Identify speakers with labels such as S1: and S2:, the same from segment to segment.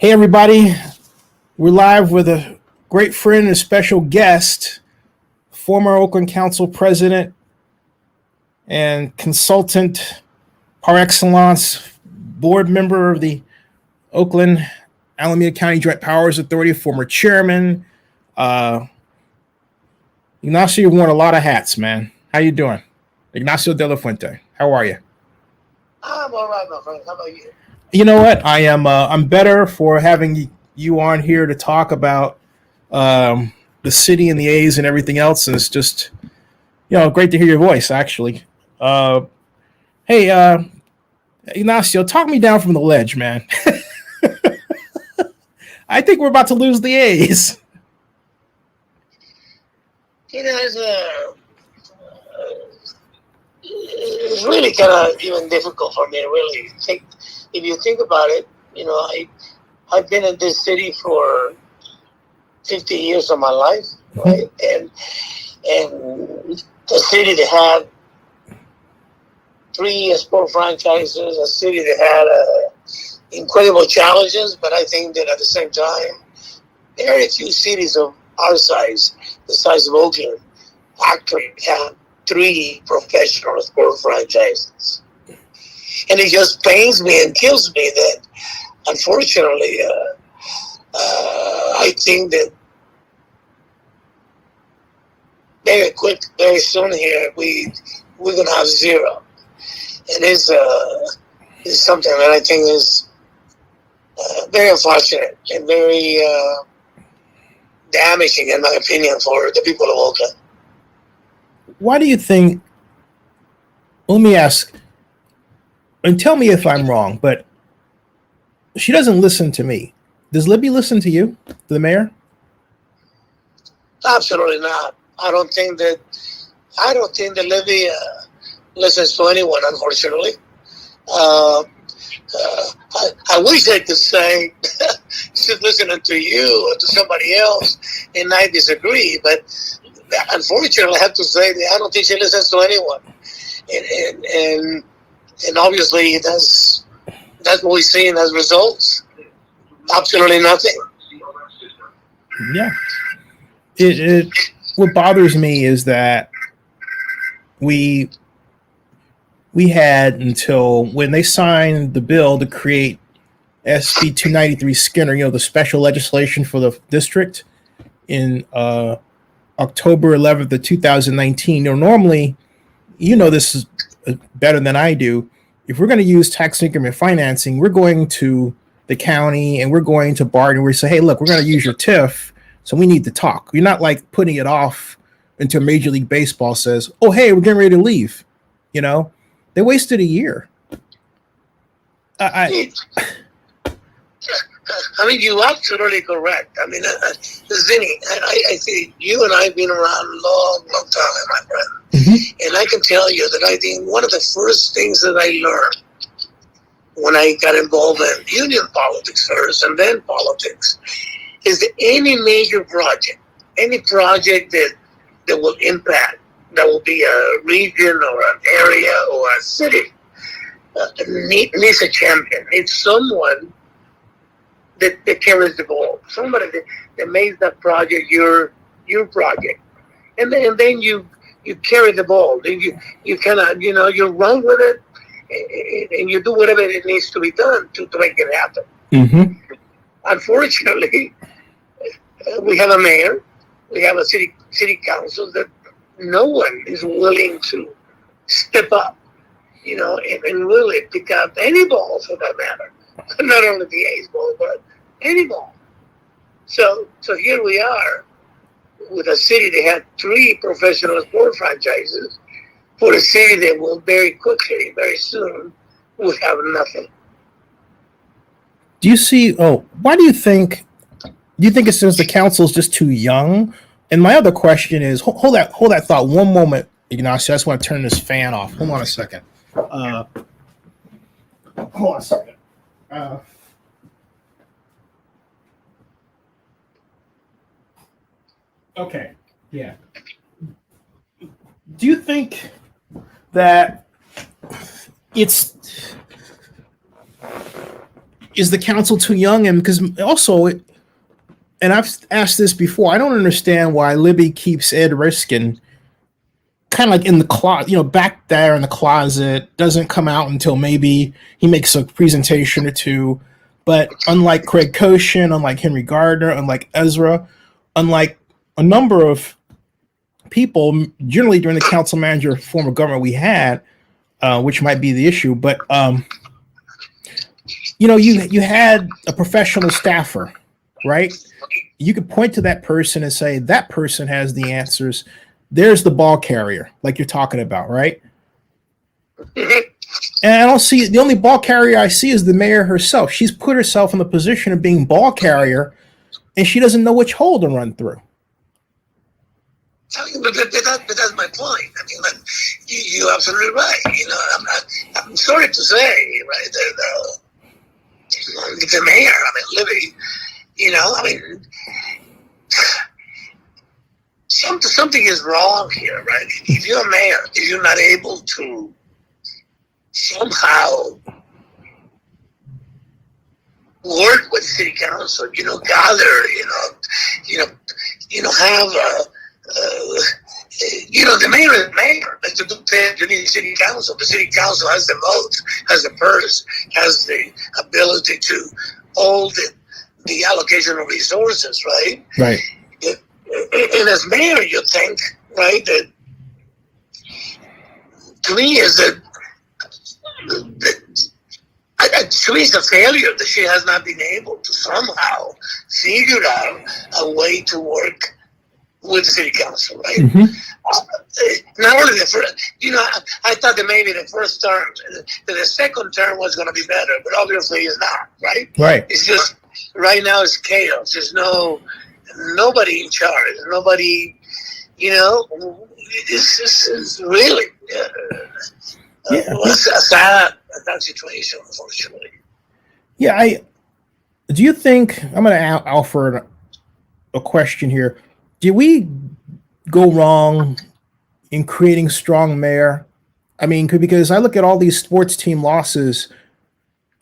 S1: Hey, everybody. We're live with a great friend and special guest, former Oakland Council president and consultant par excellence, board member of the Oakland Alameda County Joint Powers Authority, former chairman. Ignacio, you've worn a lot of hats, man. How you doing? Ignacio De La Fuente. How are you?
S2: I'm all right, my friend. How about you?
S1: You know what? I'm better for having you on here to talk about the city and the A's and everything else. And it's just, great to hear your voice, actually. Hey, Ignacio, talk me down from the ledge, man. I think we're about to lose the A's.
S2: It's really kind of even difficult for me to really think. If you think about it, I've been in this city for 50 years of my life, right? And a city that had 3 sport franchises, a city that had incredible challenges, but I think that at the same time, very few cities of our size, the size of Oakland, actually have 3 professional sport franchises. And it just pains me and kills me that, unfortunately, I think that very soon here, we're going to have 0. And it's something that I think is very unfortunate and very damaging, in my opinion, for the people of Oakland.
S1: Why do you think, let me ask, and tell me if I'm wrong, but she doesn't listen to me. Does Libby listen to you, the mayor?
S2: Absolutely not. I don't think that Libby listens to anyone, unfortunately. I wish I could say she's listening to you or to somebody else, and I disagree. But unfortunately, I have to say that I don't think she listens to anyone. And obviously, that's what we've seen as results. Absolutely nothing.
S1: Yeah. What bothers me is that we had until when they signed the bill to create SB 293 Skinner, the special legislation for the district in October 11th of 2019. Normally, this is better than I do. If we're going to use tax increment financing, we're going to the county and we're going to bargain. We say, hey, look, we're going to use your TIF, so we need to talk. You're not like putting it off until Major League Baseball says, oh, hey, we're getting ready to leave. They wasted a year.
S2: I mean, you're absolutely correct. I mean, Zennie, I think you and I have been around a long time, my friend. Mm-hmm. And I can tell you that I think one of the first things that I learned when I got involved in union politics first and then politics is that any major project, any project that will impact, that will be a region or an area or a city, needs a champion. It's someone that carries the ball, somebody that makes that project your project, and then you carry the ball. Then you kind of you run with it, and you do whatever it needs to be done to make it happen. Mm-hmm. Unfortunately, we have a mayor, we have a city council that no one is willing to step up, and really pick up any ball for that matter. Not only the A's ball, but any ball. So here we are with a city that had 3 professional sport franchises for a city that will very quickly, very soon, will have nothing.
S1: Do you see? Why do you think? Do you think it's since the council is just too young? And my other question is, hold that thought one moment, Ignacio. I just want to turn this fan off. Hold on a second. Hold on a second. Okay. Yeah. Do you think that it's is the council too young? And because also, and I've asked this before, I don't understand why Libby keeps Ed Riskin kind of like in the closet, back there in the closet, doesn't come out until maybe he makes a presentation or two. But unlike Craig Koshin, unlike Henry Gardner, unlike Ezra, unlike a number of people, generally during the council manager form of government we had, which might be the issue, but you had a professional staffer, right? You could point to that person and say that person has the answers. There's the ball carrier, like you're talking about, right? And I don't see, the only ball carrier I see is the mayor herself. She's put herself in the position of being ball carrier, and she doesn't know which hole to run through.
S2: But that's my point. I mean, you're absolutely right. I'm sorry to say, right, the mayor, Libby, something is wrong here, right? If you're a mayor, if you're not able to somehow work with city council, gather, have the mayor is mayor. Like you need city council. The city council has the votes, has the purse, has the ability to hold the allocation of resources, right?
S1: Right.
S2: And as mayor, you think, right, that to me is that to me it's a failure that she has not been able to somehow figure out a way to work with the city council, right?
S1: Mm-hmm.
S2: Not only the first, I thought that maybe the first term, that the second term was going to be better, but obviously it's not, right?
S1: Right.
S2: It's just, right now it's chaos. There's nobody in charge. Nobody, it's really a sad situation, unfortunately.
S1: Yeah, do you think, I'm going to offer a question here. Did we go wrong in creating strong mayor? I mean, because I look at all these sports team losses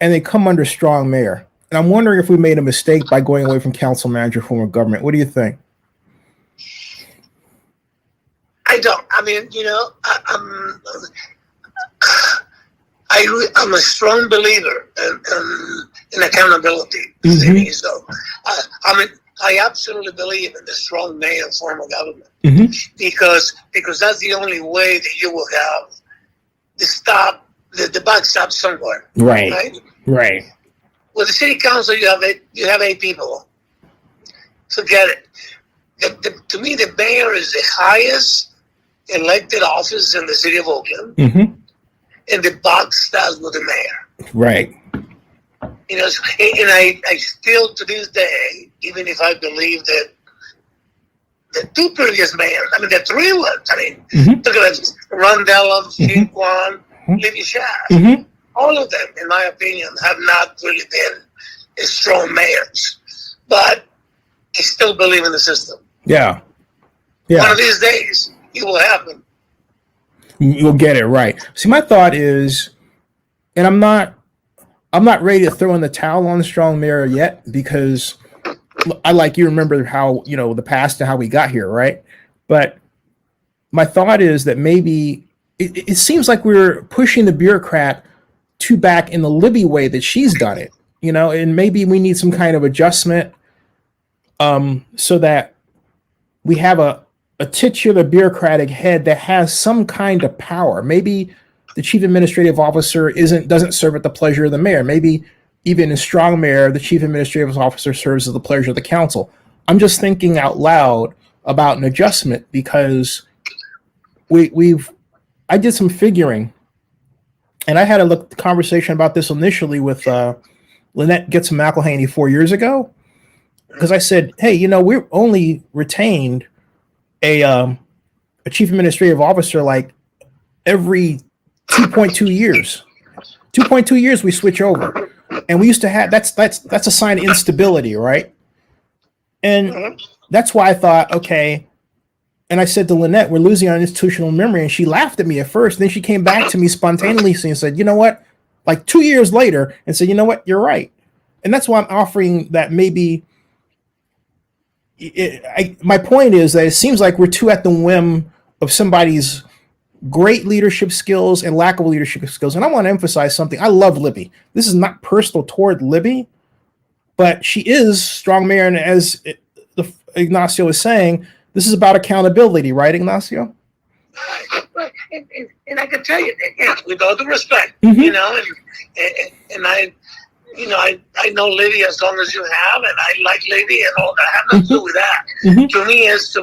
S1: and they come under strong mayor. And I'm wondering if we made a mistake by going away from council manager form of government. What do you think?
S2: I don't. I'm a strong believer in accountability.
S1: Mm-hmm.
S2: So, I absolutely believe in the strong mayor form of government,
S1: mm-hmm.
S2: because that's the only way that you will have the buck stop somewhere.
S1: Right.
S2: With the city council, you have 8 people. Forget it. To me, the mayor is the highest elected office in the city of Oakland,
S1: mm-hmm.
S2: and the buck stops with the mayor.
S1: Right.
S2: And I still, to this day, even if I believe that the 2 previous mayors, the 3 ones,
S1: mm-hmm.
S2: look at Ron Dellum,
S1: mm-hmm.
S2: Kwan,
S1: mm-hmm.
S2: Libby, Schaaf.
S1: Mm-hmm. All
S2: of them, in my opinion, have not really been strong mayors. But I still believe in the system.
S1: Yeah.
S2: One of these days, it will happen.
S1: You'll get it right. See, my thought is, and I'm not ready to throw in the towel on the strong mayor yet, because I like you remember how, the past and how we got here, right? But my thought is that maybe it seems like we're pushing the bureaucrat too back in the Libby way that she's done it, and maybe we need some kind of adjustment so that we have a titular bureaucratic head that has some kind of power. Maybe the chief administrative officer doesn't serve at the pleasure of the mayor. Maybe even in strong mayor, the chief administrative officer serves at the pleasure of the council. I'm just thinking out loud about an adjustment, because I did some figuring, and I had a conversation about this initially with Lynette Gitson-McElhaney 4 years ago, because I said, hey, we're only retained a chief administrative officer like every 2.2 years. 2.2 years we switch over, and we used to have that's a sign of instability, right? And that's why I thought, okay. And I said to Lynette, we're losing our institutional memory, and she laughed at me at first. Then she came back to me spontaneously and said, you know what? Like 2 years later, and said, you know what? You're right. and that's why I'm offering that maybe. My point is that it seems like we're too at the whim of somebody's great leadership skills and lack of leadership skills. And I want to emphasize something. I love Libby. This is not personal toward Libby, but she is strong mayor. And as Ignacio was saying, this is about accountability, right, Ignacio?
S2: Right. And I can tell you, with all due respect,
S1: Mm-hmm.
S2: and I know Libby as long as you have, and I like Libby and all that. I have nothing to do with that.
S1: Mm-hmm.
S2: To me is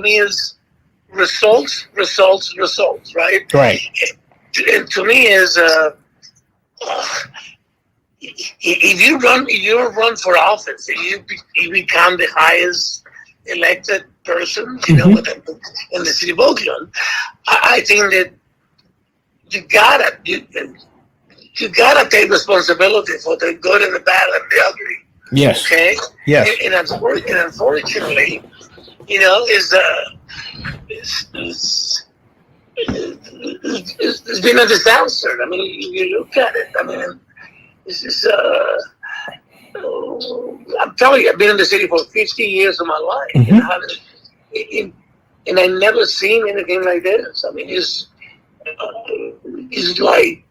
S2: results, right?
S1: Right.
S2: And to me is if you run for office and you become the highest elected person,
S1: Mm-hmm.
S2: in the city of Oakland, I think that you gotta take responsibility for the good and the bad and the ugly.
S1: Yes.
S2: Okay.
S1: Yes.
S2: And unfortunately, it's been a disaster. I mean, you look at it. I mean, this is. I'm telling you, I've been in the city for 50 years of my life,
S1: Mm-hmm.
S2: and I never seen anything like this. I mean, it's like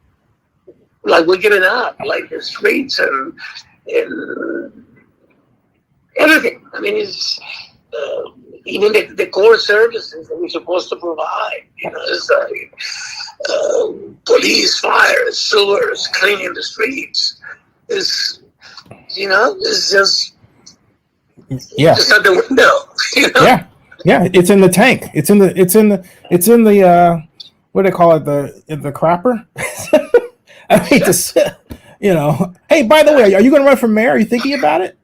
S2: we're giving up, like the streets and everything. I mean, it's even the core services that we're supposed to provide. It's like police, fire, sewers, cleaning the streets. It's just just out the window.
S1: Yeah. It's in the tank. It's in the what do they call it? The crapper. I hate to say, Hey, by the way, are you going to run for mayor? Are you thinking about it?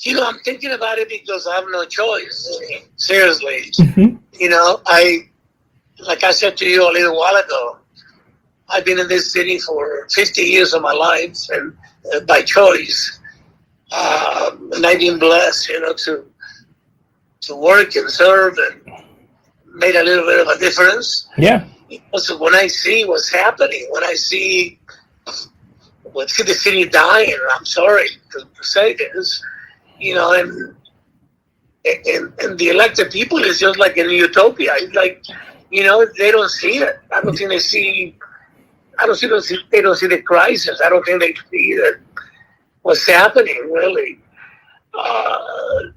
S2: I'm thinking about it because I have no choice. Seriously.
S1: Mm-hmm.
S2: Like I said to you a little while ago, I've been in this city for 50 years of my life, and by choice. And I've been blessed, to work and serve and made a little bit of a difference.
S1: Yeah.
S2: So when I see what's happening, when I see the city dying, I'm sorry to say this, and the elected people is just like in a utopia. It's like, they don't see it. I don't think they see. They don't see the crisis. I don't think they see that what's happening really.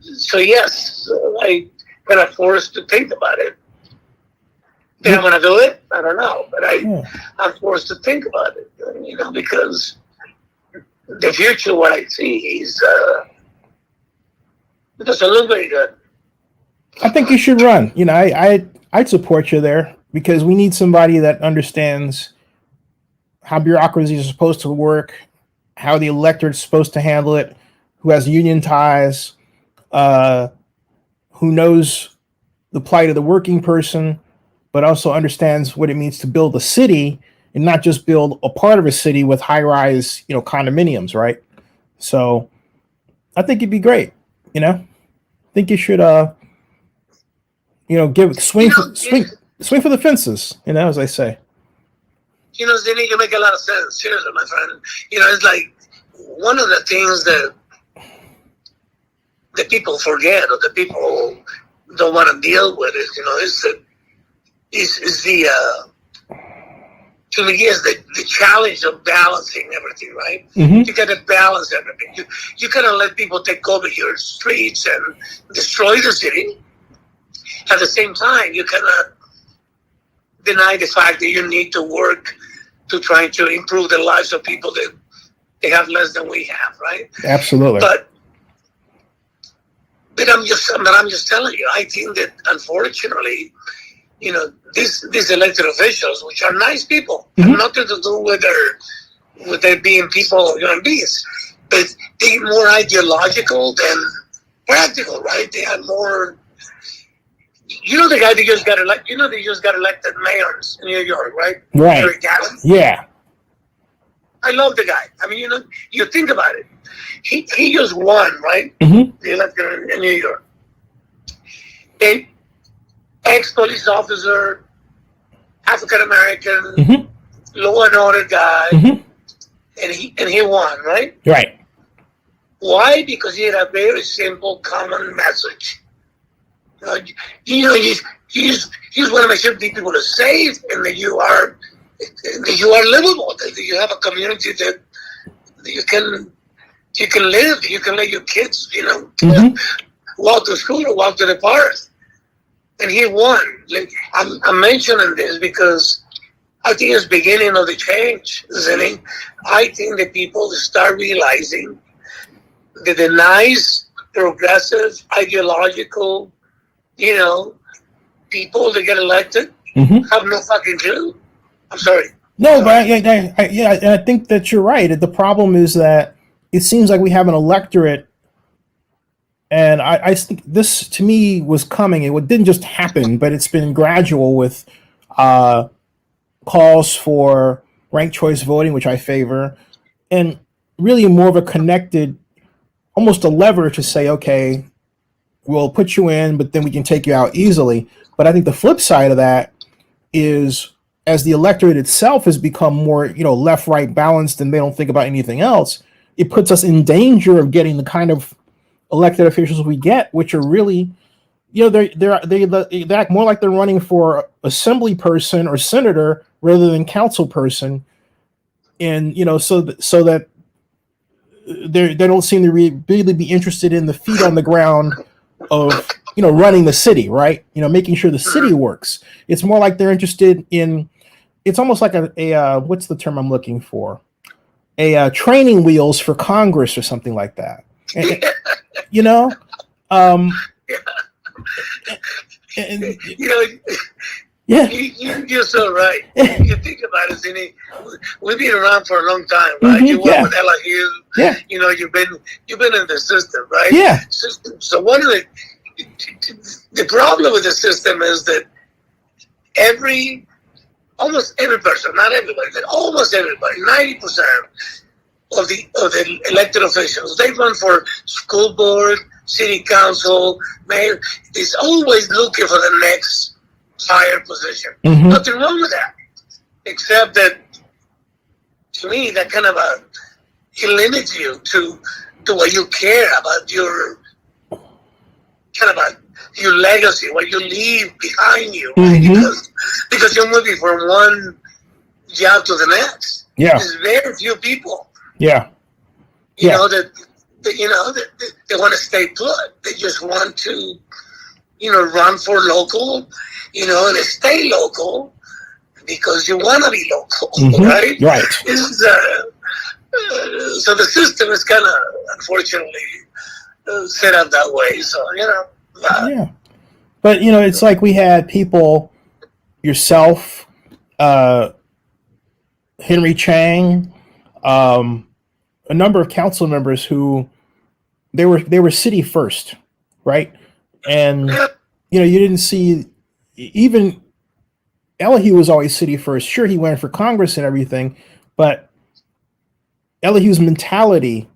S2: So yes, I got forced to think about it. Think I'm gonna do it? I don't know, but I'm forced to think about it. Because the future, what I see is it doesn't look very good.
S1: I think you should run. I'd support you there because we need somebody that understands how bureaucracy is supposed to work, how the electorate's supposed to handle it, who has union ties, who knows the plight of the working person, but also understands what it means to build a city and not just build a part of a city with high-rise, condominiums, right? So I think it'd be great, I think you should, swing for the fences, as I say.
S2: Zennie, you make a lot of sense. Seriously, my friend. It's like one of the things that people forget or the people don't want to deal with is to me is the challenge of balancing everything, right?
S1: Mm-hmm.
S2: You got to balance everything. You cannot let people take over your streets and destroy the city. At the same time, you cannot deny the fact that you need to work to try to improve the lives of people that they have less than we have, right?
S1: Absolutely.
S2: But I'm just telling you, I think that unfortunately, these elected officials, which are nice people,
S1: mm-hmm.
S2: have nothing to do with their being people, human beings, but they're more ideological than practical, right? They are more. The guy that just got elected. They just got elected mayors in New York, right?
S1: Right. Yeah.
S2: I love the guy. I mean, you think about it. He just won, right?
S1: Mm-hmm.
S2: The election in New York. An ex-police officer, African American,
S1: mm-hmm.
S2: law and order guy,
S1: mm-hmm.
S2: and he won, right?
S1: Right.
S2: Why? Because he had a very simple, common message. You just want to make sure people are safe and that you are livable, that you have a community that you can live, you can let your kids, walk to school or walk to the park. And he won. I'm mentioning this because I think it's beginning of the change, Zennie. I think that people start realizing that the nice, progressive, ideological, people that get elected have no fucking clue. I'm sorry.
S1: No, but I think that you're right. The problem is that it seems like we have an electorate, and I think this to me was coming. It didn't just happen, but it's been gradual with calls for ranked choice voting, which I favor, and really more of a connected, almost a lever to say, okay, we'll put you in, but then we can take you out easily. But I think the flip side of that is, as the electorate itself has become more, left-right balanced and they don't think about anything else, it puts us in danger of getting the kind of elected officials we get, which are really, they act more like they're running for assembly person or senator rather than council person, and so that they don't seem to really be interested in the feet on the ground of running the city, right? Making sure the city works. It's more like they're interested in. It's almost like a what's the term I'm looking for? A training wheels for Congress or something like that. And, yeah.
S2: You're so right. You think about it, Zennie. We've been around for a long time, right? You work with Ella Hughes. Yeah. You've been in the system, right?
S1: Yeah.
S2: So one of the problem with the system is that almost every person, not everybody, but almost everybody, 90% of the elected officials, they run for school board, city council, mayor. Is always looking for the next higher position. Nothing wrong with that, except that to me that kind of it limits you to what you care about, your your legacy, what you leave behind you, right? Because you're moving from one job to the next.
S1: Yeah,
S2: there's very few people.
S1: Yeah,
S2: that they want to stay put. They just want to, run for local, and stay local because you want to be local, right?
S1: Right.
S2: So the system is kind of, unfortunately, set up that way. So,
S1: yeah. But, it's like we had people, yourself, Henry Chang, a number of council members who they were city first, right? And you didn't see, even Elihu was always city first. Sure, he went for Congress and everything, but Elihu's mentality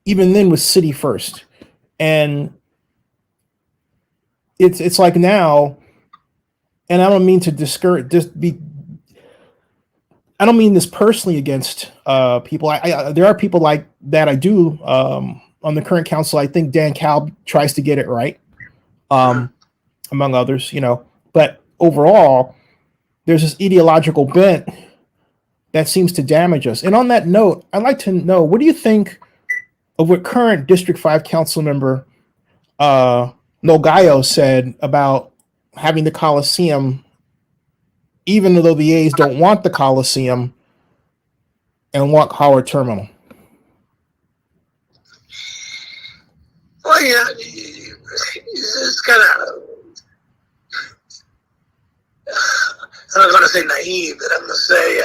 S1: even then was city first. And it's like now, and I don't mean to I don't mean this personally against people. There are people like that I do on the current council. I think Dan Kalb tries to get it right, among others, But overall, there's this ideological bent that seems to damage us. And on that note, I'd like to know, what do you think of what current District 5 council member Nogallo said about having the Coliseum, even though the A's don't want the Coliseum and want Howard Terminal?
S2: Well, it's kind of, I'm not going to say naive, but I'm going to say,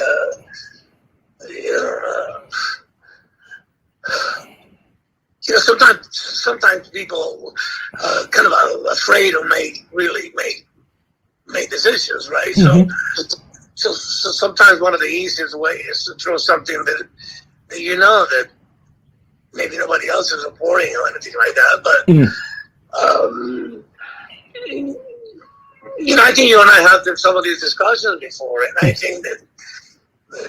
S2: sometimes people kind of afraid of make decisions, right? So sometimes one of the easiest ways is to throw something that that maybe nobody else is supporting or anything like that. But I think you and I have some of these discussions before, and I think that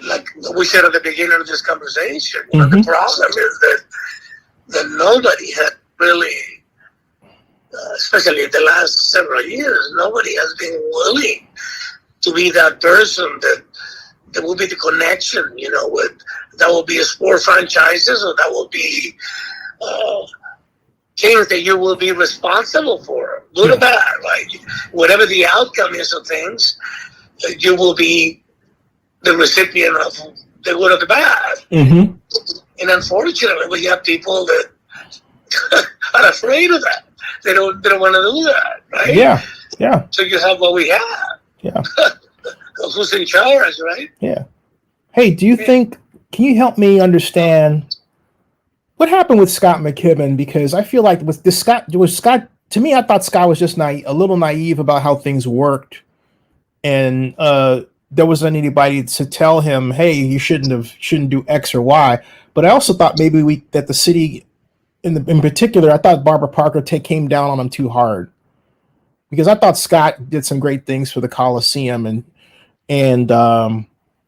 S2: like we said at the beginning of this conversation, you know, the problem is that nobody had really, especially in the last several years, nobody has been willing to be that person that will be the connection, you know, with that will be a sport franchises, or that will be things that you will be responsible for, good or bad, like whatever the outcome is of things, you will be the recipient of the good or the bad. And unfortunately, we have people that are afraid of that. They don't want to do that, right?
S1: Yeah.
S2: So you have what we have.
S1: Yeah.
S2: Who's in charge, right?
S1: Yeah. Hey, do you think? Can you help me understand what happened with Scott McKibben? Because I feel like with this Scott. To me, I thought Scott was just a little naive about how things worked, and there wasn't anybody to tell him, "Hey, you shouldn't do X or Y." But I also thought maybe that the city, in particular, I thought Barbara Parker came down on him too hard, because I thought Scott did some great things for the Coliseum, and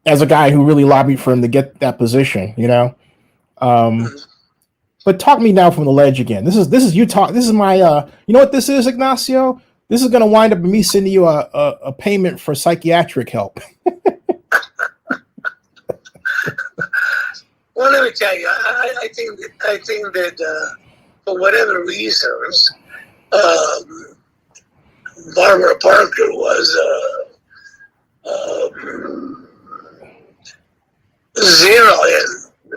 S1: as a guy who really lobbied for him to get that position, you know. But talk me now from the ledge again. This is you talk. This is my you know what this is, Ignacio? This is going to wind up with me sending you a payment for psychiatric help.
S2: Well, let me tell you, I think that for whatever reasons, Barbara Parker was zero in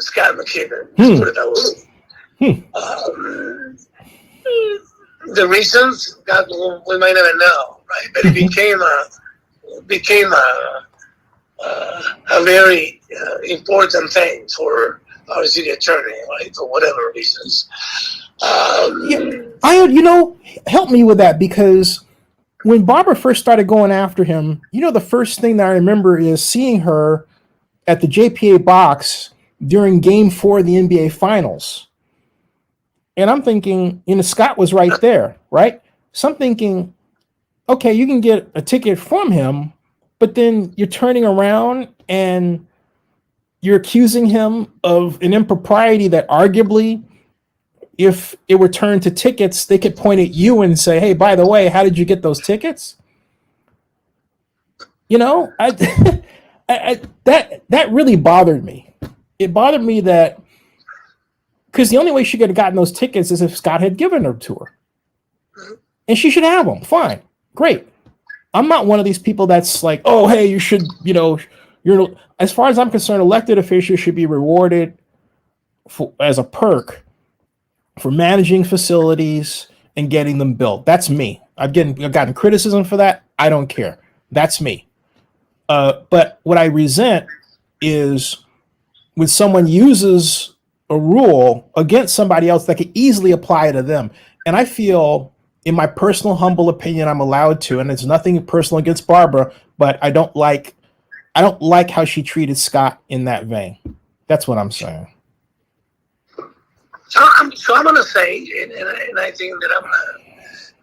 S2: Scott McKibben. Let's put it that way. The reasons, God, we might never know, right? But it became a very important thing for our city attorney, right? For whatever reasons.
S1: Help me with that, because when Barbara first started going after him, you know, the first thing that I remember is seeing her at the JPA box during Game 4 of the NBA Finals. And I'm thinking, you know, Scott was right there, right? So I'm thinking, okay, you can get a ticket from him, but then you're turning around and you're accusing him of an impropriety that arguably, if it were turned to tickets, they could point at you and say, hey, by the way, how did you get those tickets? You know, that really bothered me. It bothered me that, because the only way she could have gotten those tickets is if Scott had given her to her. And she should have them. Fine. Great. I'm not one of these people that's like, oh, hey, you should, you know, as far as I'm concerned, elected officials should be rewarded as a perk for managing facilities and getting them built. That's me. I've gotten criticism for that. I don't care. That's me. But what I resent is when someone uses a rule against somebody else that could easily apply to them. And I feel, in my personal humble opinion, I'm allowed to, and it's nothing personal against Barbara, but I don't like how she treated Scott in that vein. That's what I'm saying.
S2: So I'm going to say, and I think that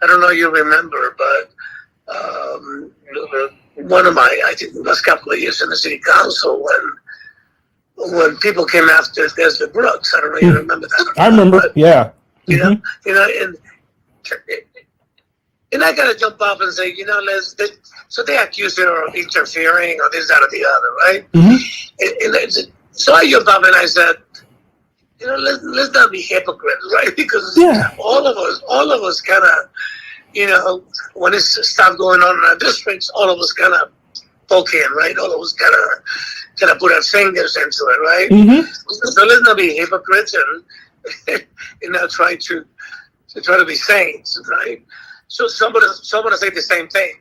S2: I don't know if you remember, but one of my, I think the last couple of years in the city council, when people came after Desmond Brooks, I don't know if you remember that.
S1: I remember, but, yeah.
S2: You know, and I gotta jump up and say, you know, so they accused her of interfering or this, that, or the other, right? And so I jumped up and I said, you know, let's not be hypocrites, right? Because all of us kind of, you know, when it's stuff going on in our districts, all of us kind of poke in, right? All of us kind of put our fingers into it, right? So let's not be hypocrites and not try to be saints, right? So somebody say the same thing.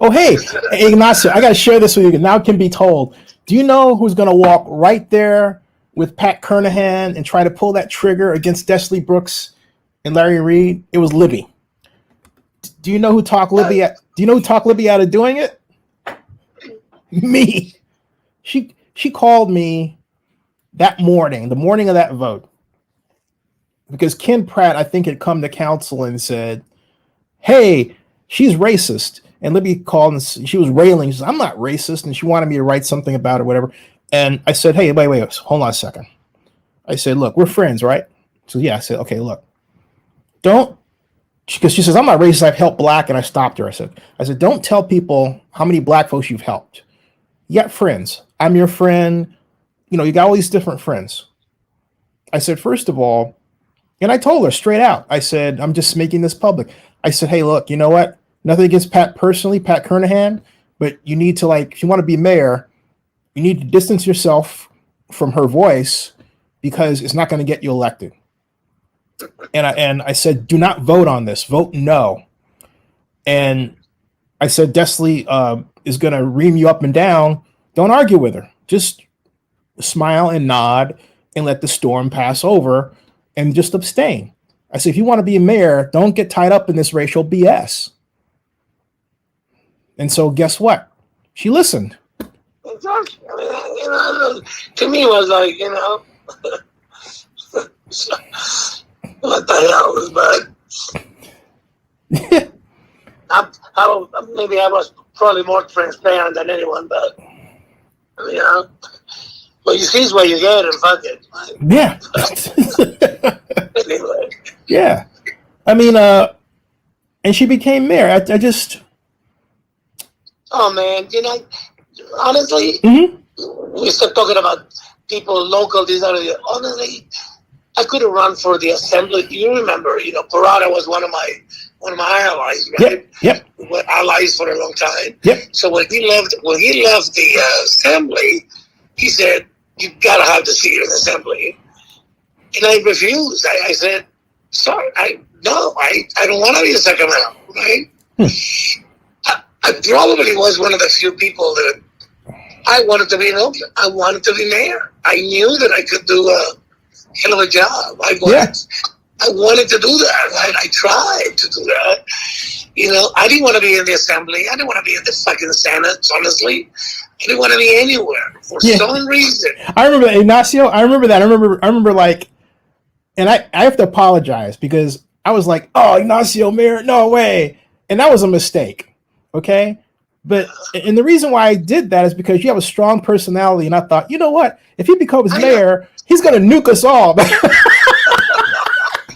S1: Oh, hey, Ignacio, I got to share this with you. Now it can be told. Do you know who's going to walk right there with Pat Kernahan and try to pull that trigger against Desley Brooks and Larry Reed? It was Libby. Do you know who talked Libby out of doing it? Me. She called me that morning, the morning of that vote, because Ken Pratt, I think, had come to council and said, hey, she's racist. And Libby called and she was railing. She said, I'm not racist. And she wanted me to write something about it, whatever. And I said, hey, wait, hold on a second. I said, look, we're friends, right? So yeah, I said, okay, look, don't, because she says, I'm not racist, I've helped black, and I stopped her. I said, don't tell people how many black folks you've helped. You got friends. I'm your friend. You know, you got all these different friends. I said, first of all, and I told her straight out, I said, I'm just making this public. I said, hey, look, you know what? Nothing against Pat personally, Pat Kernahan, but you need to, like, if you want to be mayor, you need to distance yourself from her voice because it's not going to get you elected. And I said, do not vote on this. Vote no. And I said, Desley is going to ream you up and down. Don't argue with her. Just smile and nod and let the storm pass over and just abstain. I said, if you want to be a mayor, don't get tied up in this racial BS. And so guess what? She listened.
S2: Exactly. I mean, you know, to me, it was like, you know, what the hell was bad? Maybe I was probably more transparent than anyone, but, you know, well, you see what you get and fuck it.
S1: Yeah.
S2: Anyway.
S1: Yeah. I mean, and she became mayor. I just.
S2: Oh, man, you know, honestly, we start talking about people local, these are the, honestly, I could have run for the assembly. You remember, you know, Parada was one of my allies, right?
S1: Yep.
S2: We were allies for a long time.
S1: Yep.
S2: So when he left the assembly, he said, "You gotta have the seat in the assembly," and I refused. I said, "Sorry, I don't want to be a Sacramento, right?" I probably was one of the few people that I wanted to be in Oakland. I wanted to be mayor. I knew that I could do a hell of a job. I wanted to do that. I tried to do that. You know, I didn't want to be in the assembly. I didn't want to be in the fucking Senate, honestly. I didn't want to be anywhere for some reason.
S1: I remember that, Ignacio. I remember that. I remember like, and I have to apologize because I was like, oh, Ignacio, mayor, no way. And that was a mistake. Okay. And the reason why I did that is because you have a strong personality. And I thought, you know what? If he becomes mayor, he's going to nuke us all.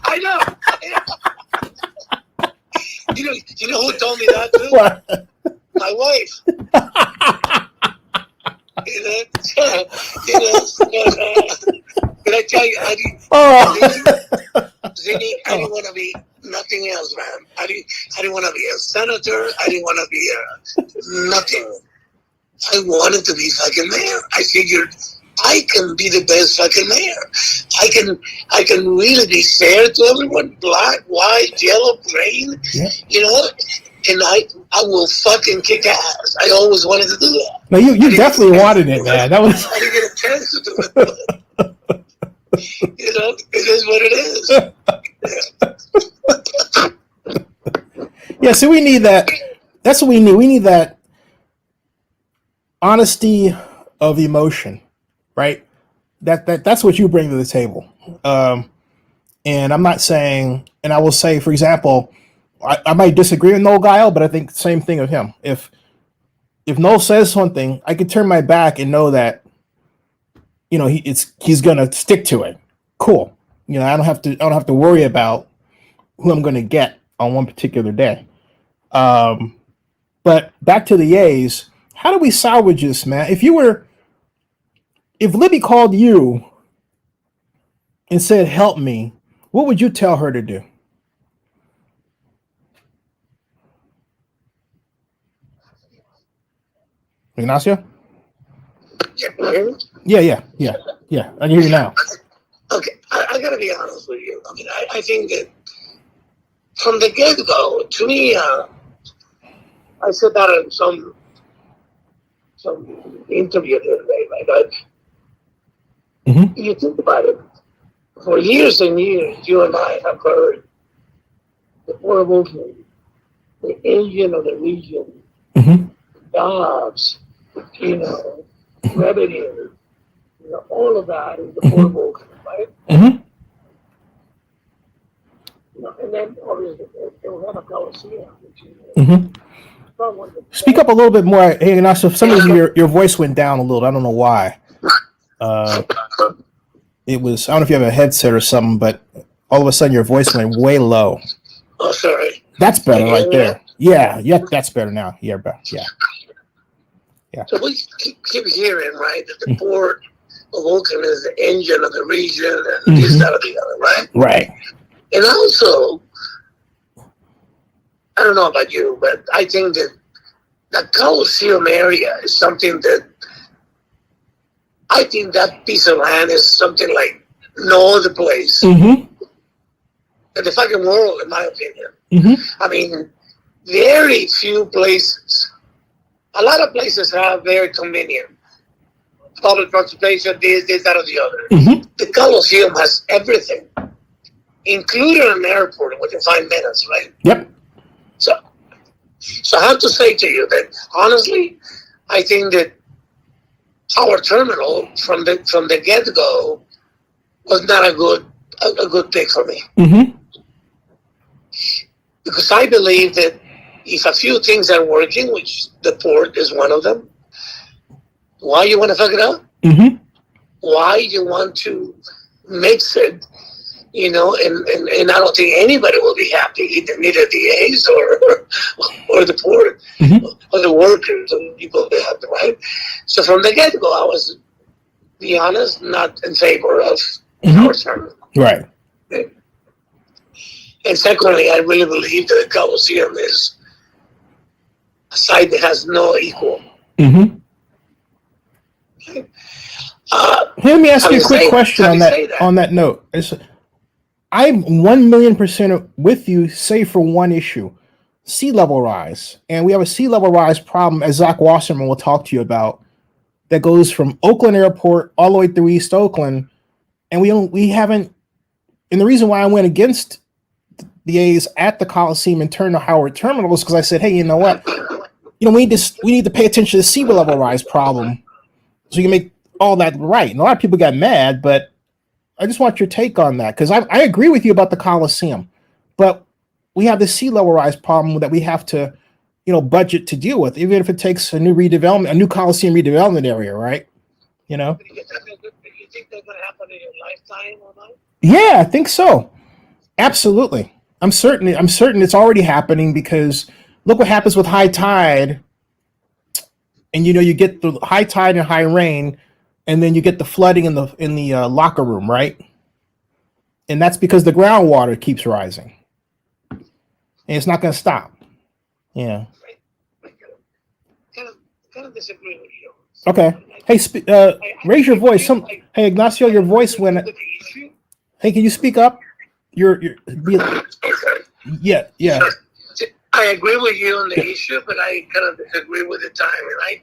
S2: I know. You know who told me that too?
S1: What?
S2: My wife. But I tell you, Zennie, I didn't want to be nothing else, man. I didn't want to be a senator. I didn't want to be nothing. I wanted to be fucking mayor. I figured I can be the best fucking mayor. I can really be fair to everyone, black, white, yellow, green, you know, and I will fucking kick ass. I always wanted to do that.
S1: No, you definitely wanted it, man. That was.
S2: I didn't get a chance to do it. You know, it is what it is.
S1: Yeah, so we need that. That's what we need. We need that honesty of emotion, right? That's what you bring to the table. And I'm not saying, and I will say, for example, I might disagree with Noel Guile, but I think the same thing of him. If Noel says something, I could turn my back and know that, you know, he's gonna stick to it. Cool. You know, I don't have to worry about who I'm gonna get on one particular day. But back to the A's, how do we salvage this, man? If Libby called you and said, help me, what would you tell her to do? Ignacio? Yeah. I hear you now.
S2: Okay, I gotta be honest with you. I mean, I think that from the get-go, to me, I said that in some interview the other day, right? You think about it. For years and years, you and I have heard the Port of Oakland, the engine of the region, jobs, you know, revenue, you know, all of that is the Port of Oakland, right? You know, and then obviously they will have a Coliseum, which is
S1: Speak up a little bit more. Hey, Ignacio, for some reason your voice went down a little. I don't know why. It was, I don't know if you have a headset or something, but all of a sudden your voice went way low.
S2: Oh, sorry.
S1: That's better right there. Yeah, that's better now. Yeah, yeah.
S2: So we keep hearing, right, that the port of Oakland is the engine of the region and this, that, or the other, right?
S1: Right.
S2: And also, I don't know about you, but I think that the Coliseum area is something that I think that piece of land is something like no other place in the fucking world, in my opinion. I mean, very few places. A lot of places have very convenient public transportation, this, that, or the other. The Coliseum has everything, including an airport within 5 minutes, right?
S1: Yep.
S2: So I have to say to you that honestly, I think that Howard Terminal from the get-go was not a good pick for me. Because I believe that if a few things are working, which the port is one of them, why you want to fuck it up? Why you want to mix it? You know, and I don't think anybody will be happy, neither DAs or the port or the workers or the people they have, right? So from the get-go, I was, be honest, not in favor of Howard Terminal.
S1: Right.
S2: And secondly, I really believe that the Coliseum is a site that has no equal.
S1: Let me ask you a quick question on that note. I'm 1,000,000% with you, save for one issue: sea level rise. And we have a sea level rise problem, as Zach Wasserman will talk to you about, that goes from Oakland Airport all the way through East Oakland. And we haven't, and the reason why I went against the A's at the Coliseum and turned to Howard Terminal was because I said, hey, you know what? You know, we need to pay attention to the sea level rise problem so you can make all that right. And a lot of people got mad, but I just want your take on that, because I agree with you about the Coliseum, but we have the sea level rise problem that we have to, budget to deal with, even if it takes a new Coliseum redevelopment area, right? You know?
S2: Do you think that's going to happen in your lifetime or not?
S1: Yeah, I think so. Absolutely. I'm certain it's already happening, because look what happens with high tide. And you get the high tide and high rain, and then you get the flooding in the locker room, right? And that's because the groundwater keeps rising, and it's not going to stop. Yeah.
S2: Kind of disagree with you.
S1: Okay. Hey, raise your voice. Hey, Ignacio, your voice went. Hey, can you speak up? Yeah.
S2: Sure. I agree with you on the issue, but I kind of disagree with the time, and I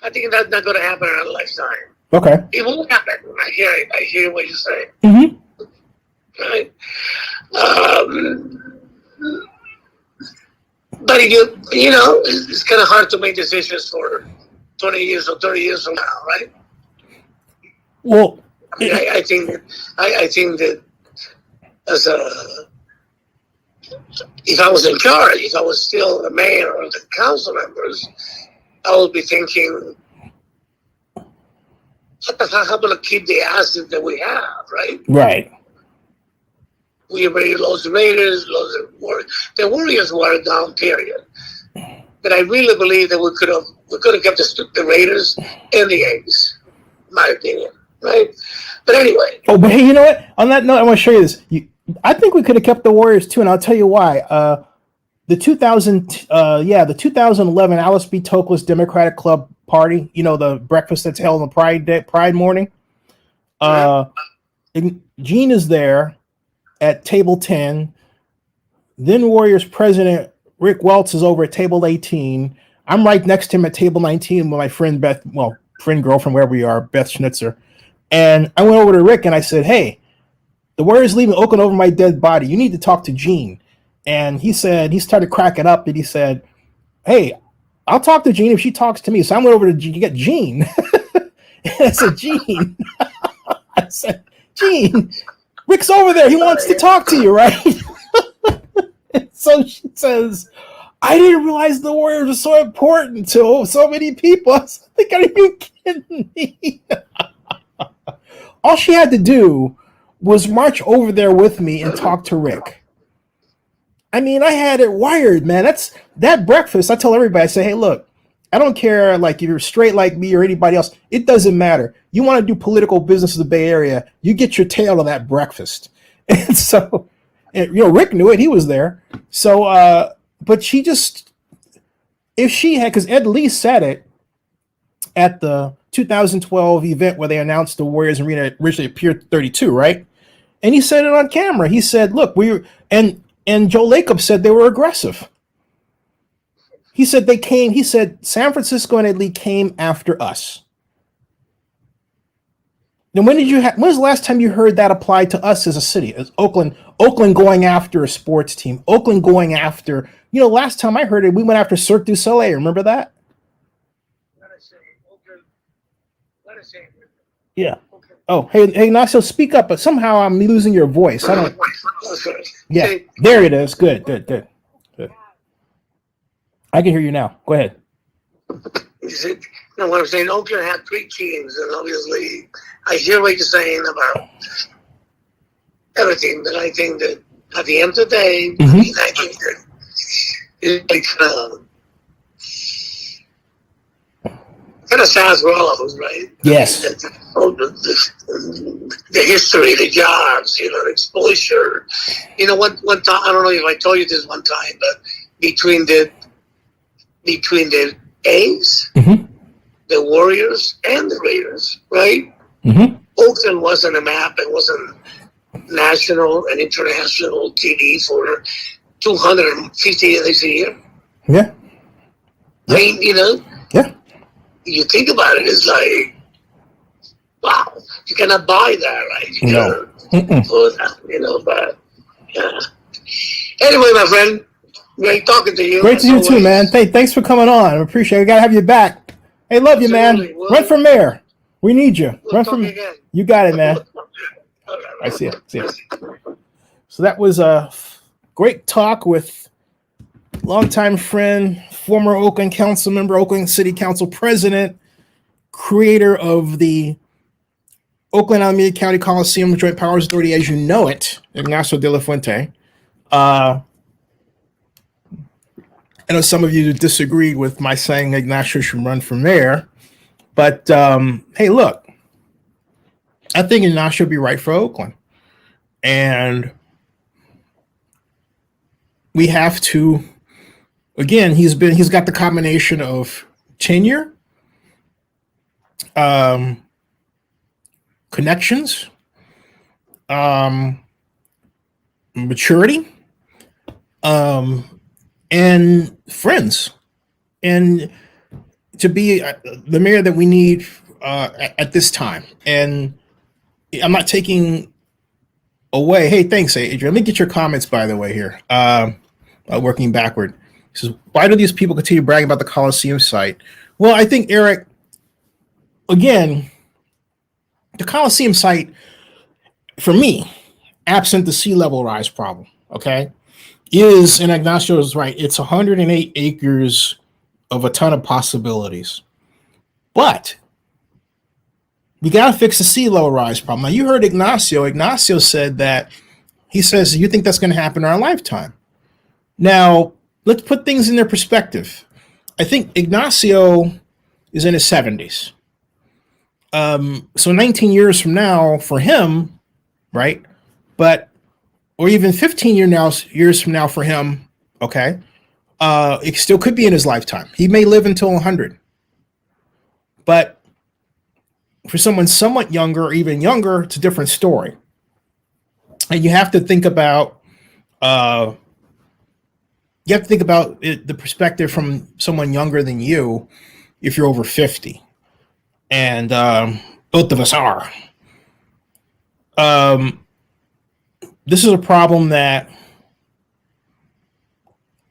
S2: think that's not going to happen in our lifetime.
S1: Okay.
S2: It won't happen. I hear what you say. Right. But it's kind of hard to make decisions for 20 years or 30 years from now, right?
S1: Well,
S2: I think that if I was in charge, if I was still the mayor or the council members, I would be thinking, how going to keep the assets that we have, right?
S1: Right.
S2: We already lost the Raiders, the Warriors were down, period. But I really believe that we could have kept the Raiders and the A's, in my opinion, right? But anyway.
S1: Oh, but hey, you know what? On that note, I want to show you this. I think we could have kept the Warriors too, and I'll tell you why. The 2011 Alice B. Toklas Democratic Club party, the breakfast that's held on Pride morning. Gene is there at table 10. Then Warriors president Rick Welts is over at table 18. I'm right next to him at table 19 with my friend girlfriend, wherever we are, Beth Schnitzer. And I went over to Rick and I said, hey, the Warriors leaving Oakland over my dead body. You need to talk to Gene. And he started cracking up, and he said, hey, I'll talk to Gene if she talks to me. So I went over to get Gene. And I said, Gene. I said, Gene, Rick's over there. He wants to talk to you, right? So she says, I didn't realize the Warriors were so important to so many people. I was like, are you kidding me? All she had to do was march over there with me and talk to Rick. I mean, I had it wired, man. That's that breakfast. I tell everybody, I say, hey, look, I don't care like if you're straight like me or anybody else. It doesn't matter. You want to do political business in the Bay Area, you get your tail of that breakfast. And so, Rick knew it. He was there. So, but she just, if she had, because Ed Lee said it at the 2012 event where they announced the Warriors Arena originally at Pier 32, right? And he said it on camera. He said, look, and Joe Lacob said they were aggressive. He said San Francisco and Ed Lee came after us. Now, when was the last time you heard that applied to us as a city, as Oakland going after a sports team, Oakland going after, last time I heard it, we went after Cirque du Soleil. Remember that? Yeah. Oh, hey, Ignacio, speak up, but somehow I'm losing your voice. I don't. Yeah, there it is. Good. I can hear you now. Go ahead.
S2: What I'm saying, Oakland had 3 teams, and obviously, I hear what you're saying about everything, but I think that at the end of the day, I think that it's like kind of sad for all of us, right?
S1: Yes.
S2: The history, the jobs, the exposure. One time, I don't know if I told you this one time, but between the A's, the Warriors, and the Raiders, right? Oakland wasn't a map. It wasn't national and international TV for 250 days a year.
S1: Yeah.
S2: I mean,
S1: Yeah.
S2: You think about it, it's like, wow, you cannot buy that, right? You cannot put that, but yeah. Anyway, my friend, great talking to you.
S1: Great to you too, man. Thanks for coming on. I appreciate it. We got to have you back. Hey, love you, man. Run for mayor. We need you. Run for mayor. You got it, man. I see it. So that was a great talk with longtime friend, former Oakland Councilmember, Oakland City Council President, creator of the Oakland Alameda County Coliseum Joint Powers Authority as you know it, Ignacio De La Fuente. I know some of you disagreed with my saying Ignacio should run for mayor, but hey, look, I think Ignacio would be right for Oakland. And we have to, again, he's got the combination of tenure, connections, maturity, and friends, and to be the mayor that we need at this time. And I'm not taking away. Hey, thanks, Adrian. Let me get your comments, by the way, here. Working backward. He says, why do these people continue bragging about the Coliseum site? Well, I think, Eric, again, the Coliseum site, for me, absent the sea level rise problem, okay, is, and Ignacio is right, it's 108 acres of a ton of possibilities. But we got to fix the sea level rise problem. Now, you heard Ignacio. Ignacio said that, he says, you think that's going to happen in our lifetime? Now, let's put things in their perspective. I think Ignacio is in his 70s. So 19 years from now for him, right? But, or even 15 years from now for him, okay? It still could be in his lifetime. He may live until 100. But for someone somewhat younger or even younger, it's a different story. And you have to think about the perspective from someone younger than you if you're over 50. And both of us are. This is a problem that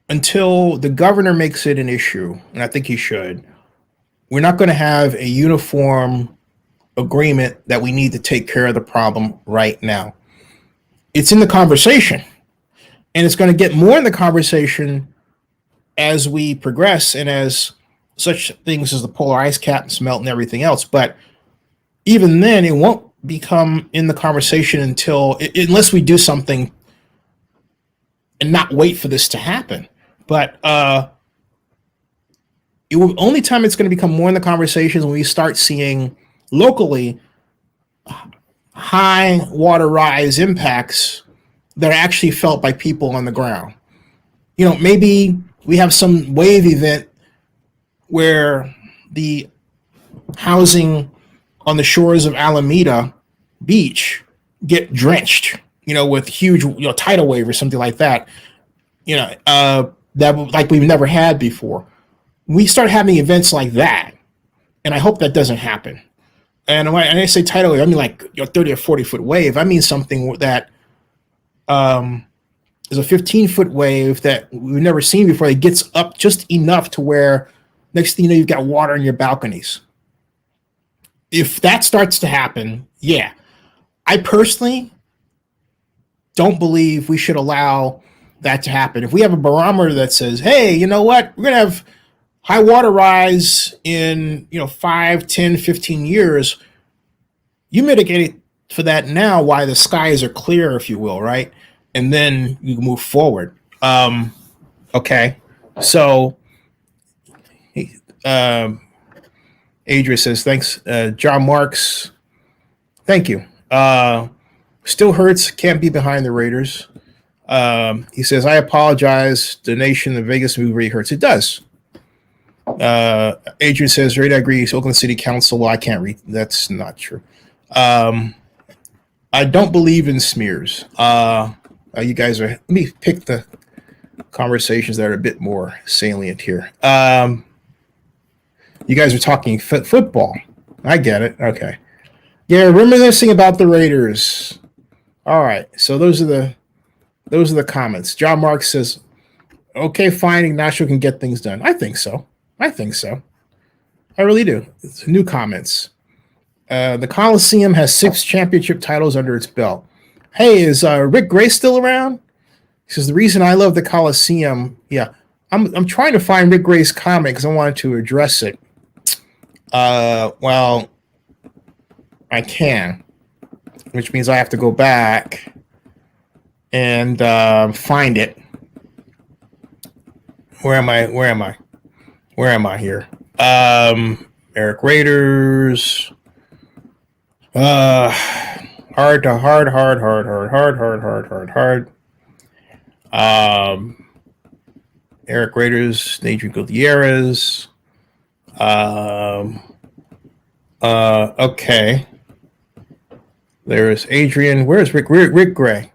S1: until the governor makes it an issue, and I think he should, we're not going to have a uniform agreement that we need to take care of the problem right now. It's in the conversation, and it's going to get more in the conversation as we progress and as such things as the polar ice caps melt and everything else. But even then, it won't become in the conversation unless we do something and not wait for this to happen. But only time it's going to become more in the conversations when we start seeing locally high water rise impacts that are actually felt by people on the ground. Maybe we have some wave event where the housing on the shores of Alameda Beach get drenched, with huge, tidal wave or something like that, that like we've never had before. We start having events like that, and I hope that doesn't happen. And when I say tidal wave, I mean like 30 or 40 foot wave. I mean something that is a 15-foot wave that we've never seen before. It gets up just enough to where next thing you know, you've got water in your balconies. If that starts to happen, yeah. I personally don't believe we should allow that to happen. If we have a barometer that says, hey, you know what, we're going to have high water rise in 5, 10, 15 years, you mitigate for that now while the skies are clear, if you will, right? And then you move forward. Okay. So Adria says, thanks. John Marks, thank you. Still hurts, can't be behind the Raiders. He says, I apologize. The nation, the Vegas move really hurts. It does. Adrian says, right, I agree. Oakland City Council. Well, I can't read. That's not true. I don't believe in smears. You guys are, let me pick the conversations that are a bit more salient here. You guys are talking football. I get it. Okay. Yeah, reminiscing about the Raiders. All right. So those are the comments. John Marks says, okay, fine, Ignacio can get things done. I think so. I really do. It's new comments. The Coliseum has 6 championship titles under its belt. Hey, is Rick Gray still around? He says, the reason I love the Coliseum, yeah, I'm trying to find Rick Gray's comment because I wanted to address it. Well, I can, which means I have to go back and find it. Where am I here? Eric Raiders. Hard. Eric Raiders, Adrian Gutierrez. Okay. There's Adrian. Where's Rick Gray?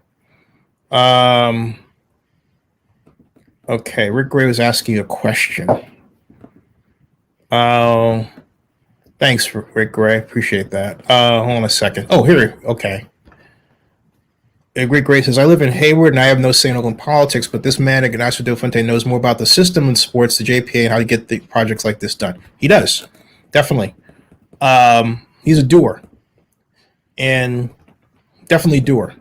S1: Okay, Rick Gray was asking a question. Thanks, Rick Gray. Appreciate that. Hold on a second. Oh, here. Okay. Rick Gray says, I live in Hayward and I have no say in Oakland politics, but this man, Ignacio De La Fuente, knows more about the system in sports, the JPA, and how to get the projects like this done. He does. Definitely. He's a doer. And definitely doer.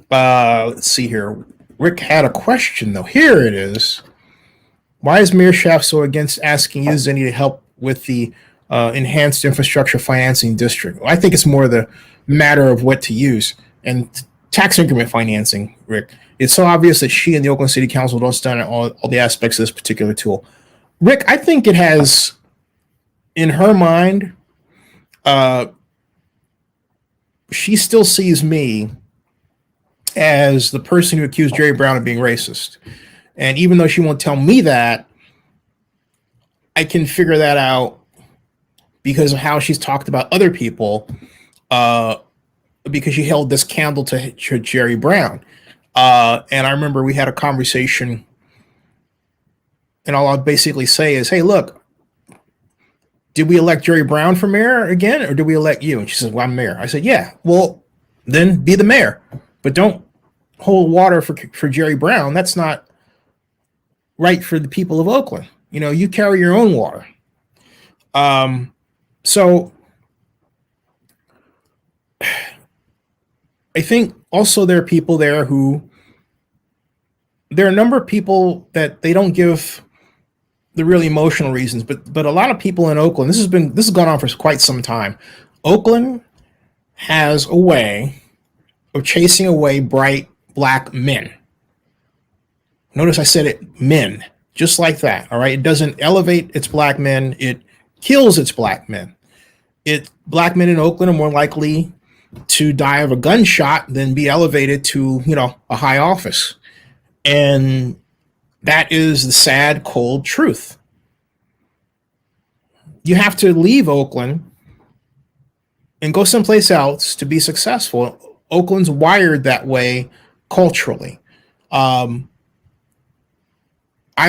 S1: Let's see here. Rick had a question, though. Here it is. Why is Mayor Schaaf so against asking you, Zennie, to help with the enhanced infrastructure financing district? Well, I think it's more the matter of what to use. And tax increment financing, Rick. It's so obvious that she and the Oakland City Council don't stand on all the aspects of this particular tool. Rick, I think it has, in her mind, she still sees me as the person who accused Jerry Brown of being racist. And even though she won't tell me that, I can figure that out because of how she's talked about other people, because she held this candle to Jerry Brown. And I remember we had a conversation, and all I'll basically say is, hey, look, did we elect Jerry Brown for mayor again, or did we elect you? And she says, well, I'm mayor. I said, yeah, well, then be the mayor. But don't hold water for Jerry Brown. That's not right for the people of Oakland. You know, you carry your own water. So I think also there are a number of people that they don't give the really emotional reasons, but a lot of people in Oakland, this has gone on for quite some time. Oakland has a way of chasing away bright black men. Notice I said it, men, just like that. All right. It doesn't elevate its black men. It kills its black men. Black men in Oakland are more likely to die of a gunshot than be elevated to, a high office. And that is the sad, cold truth. You have to leave Oakland and go someplace else to be successful. Oakland's wired that way culturally. I've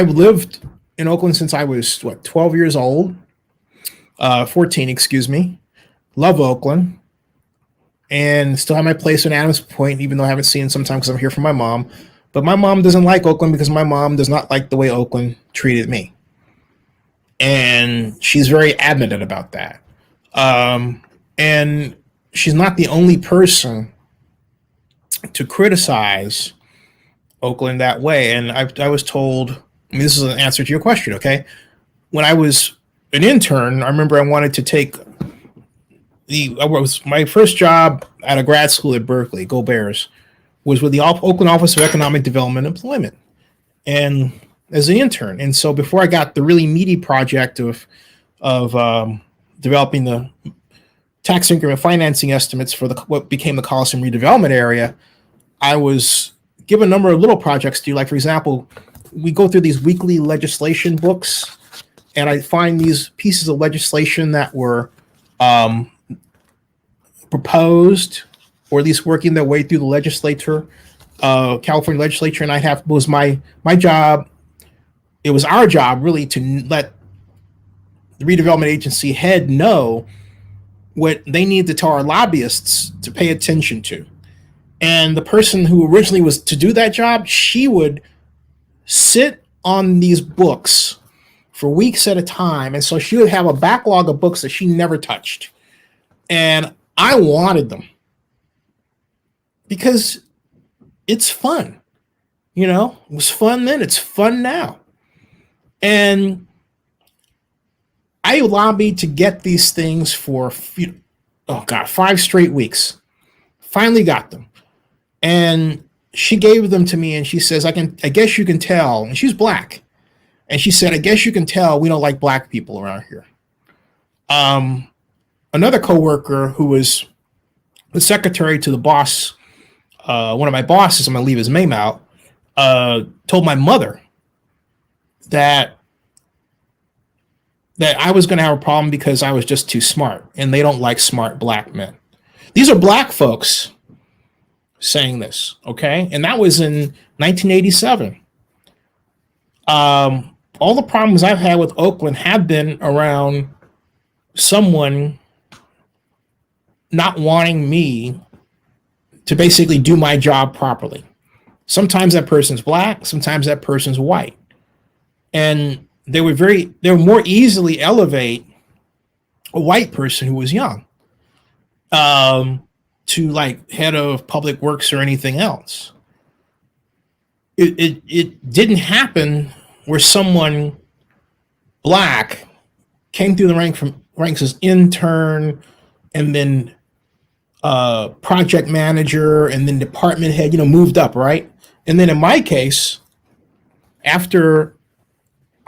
S1: lived in Oakland since I was 12 years old, 14, excuse me. Love Oakland, and still have my place in Adams Point, even though I haven't seen it sometimes because I'm here for my mom. But my mom doesn't like Oakland because my mom does not like the way Oakland treated me, and she's very adamant about that. And she's not the only person to criticize Oakland that way. And I was told, this is an answer to your question, okay? When I was an intern, I remember I wanted to take my first job at a grad school at Berkeley, go Bears, was with the Oakland Office of Economic Development and Employment, and as an intern. And so before I got the really meaty project of developing the tax increment financing estimates for what became the Coliseum redevelopment area, I was given a number of little projects to do. Like, for example, we go through these weekly legislation books, and I find these pieces of legislation that were proposed, or at least working their way through the legislature, California Legislature, and was my job. It was our job really to let the redevelopment agency head know what they need to tell our lobbyists to pay attention to. And the person who originally was to do that job, she would sit on these books for weeks at a time. And so she would have a backlog of books that she never touched. And I wanted them because it's fun. It was fun then, it's fun now. And I lobbied to get these things for 5 straight weeks. Finally got them. And she gave them to me, and she says, I guess you can tell. And she's black. And she said, I guess you can tell we don't like black people around here. Another coworker who was the secretary to the boss, one of my bosses, I'm going to leave his name out, told my mother that I was going to have a problem because I was just too smart, and they don't like smart black men. These are black folks saying this, okay? And that was in 1987. All the problems I've had with Oakland have been around someone not wanting me to basically do my job properly. Sometimes that person's black, sometimes that person's white. And they would more easily elevate a white person who was young to like head of public works or anything else. It didn't happen where someone black came through the ranks as intern, and then project manager, and then department head, moved up, right? And then in my case, after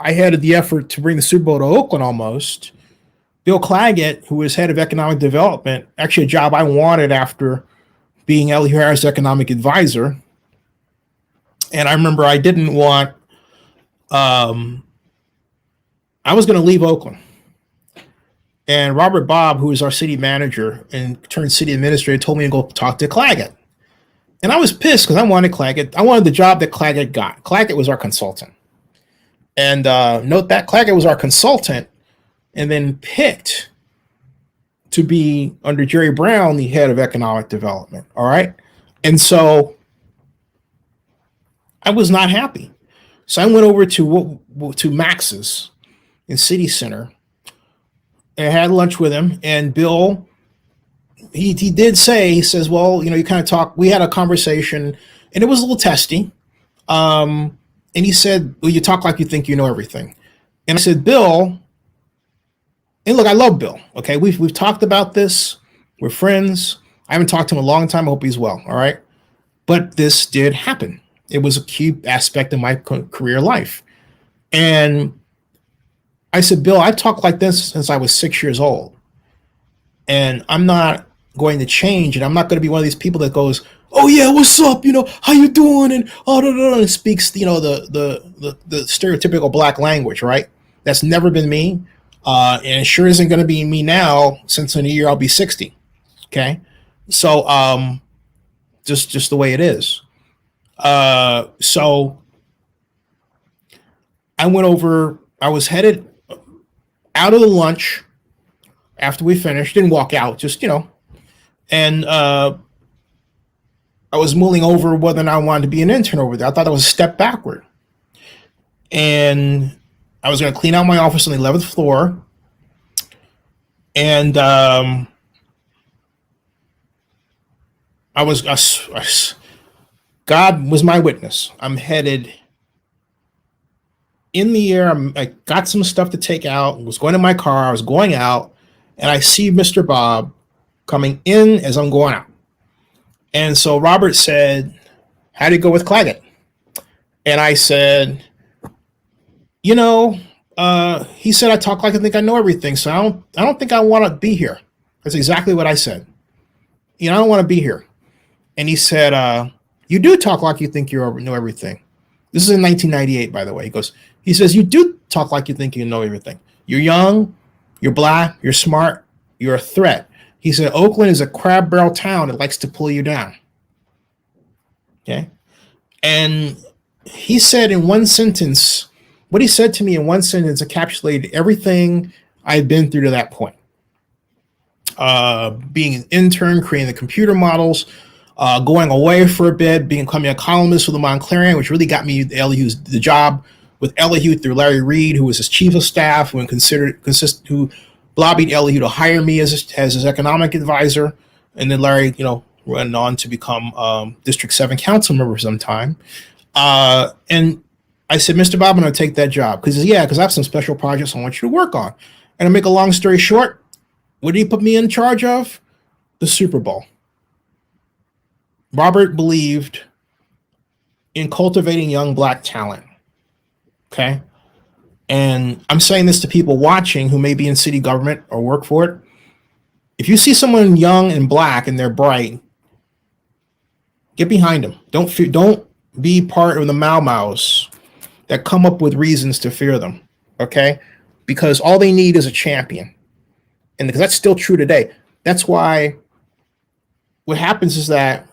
S1: I headed the effort to bring the Super Bowl to Oakland almost, Bill Claggett, who was head of economic development, actually a job I wanted after being Ellie Harris' economic advisor. And I remember I didn't want, I was going to leave Oakland. And Robert Bobb, who was our city manager and turned city administrator, told me to go talk to Claggett. And I was pissed because I wanted Claggett. I wanted the job that Claggett got. Claggett was our consultant. And note that Claggett was our consultant and then picked to be, under Jerry Brown, the head of economic development. All right. And so I was not happy. So I went over to Max's in City Center and I had lunch with him. And Bill, he did say, he says, well, you kind of talk. We had a conversation and it was a little testy. And he said, well, you talk like you think you know everything. And I said, Bill, and look, I love Bill. Okay, we've talked about this. We're friends. I haven't talked to him in a long time. I hope he's well. All right, but this did happen. It was a key aspect of my career life. And I said, Bill, I've talked like this since I was 6 years old. And I'm not going to change. And I'm not going to be one of these people that goes, oh yeah, what's up? How you doing? And and speaks, the stereotypical black language, right? That's never been me. And it sure isn't going to be me now, since in a year I'll be 60. Okay. So, just the way it is. So I was headed out of the lunch after we finished, didn't walk out, just, and, I was mulling over whether or not I wanted to be an intern over there. I thought that was a step backward. And I was going to clean out my office on the 11th floor. And God was my witness. I'm headed in the air. I got some stuff to take out. Was going to my car. I was going out. And I see Mr. Bob coming in as I'm going out. And so Robert said, how'd it go with Claggett? And I said, he said I talk like I think I know everything. So I don't think I want to be here. That's exactly what I said. I don't want to be here. And he said, you do talk like you think you know everything. This is in 1998, by the way. He says, you do talk like you think you know everything. You're young, you're black, you're smart, you're a threat. He said, Oakland is a crab barrel town that likes to pull you down. Okay. And he said in one sentence, what he said to me in one sentence encapsulated everything I'd been through to that point. Being an intern, creating the computer models, going away for a bit, becoming a columnist for the Montclarian, which really got me the job with Elihu through Larry Reed, who was his chief of staff, who lobbied Elihu to hire me as his economic advisor. And then Larry, went on to become District 7 council member for some time. And I said, Mr. Bob, I'm going to take that job. Because I have some special projects I want you to work on. And to make a long story short, what did he put me in charge of? The Super Bowl. Robert believed in cultivating young black talent. Okay? And I'm saying this to people watching who may be in city government or work for it. If you see someone young and black and they're bright, get behind them. Don't be part of the Mau-Maus that come up with reasons to fear them. Okay? Because all they need is a champion. And because that's still true today. That's why what happens is that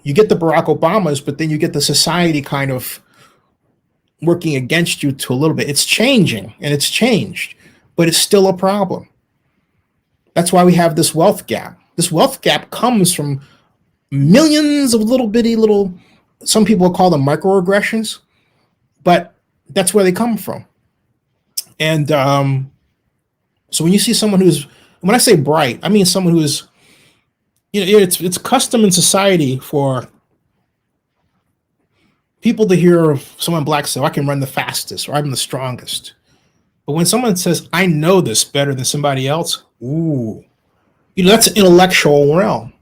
S1: you get the Barack Obamas, but then you get the society kind of working against you to a little bit. It's changing, and it's changed, but it's still a problem. That's why we have this wealth gap. This wealth gap comes from millions of little, some people call them microaggressions, but that's where they come from. And so when you see someone when I say bright, I mean someone who is, it's custom in society for people to hear of someone black say, I can run the fastest or I'm the strongest. But when someone says, I know this better than somebody else, that's an intellectual realm.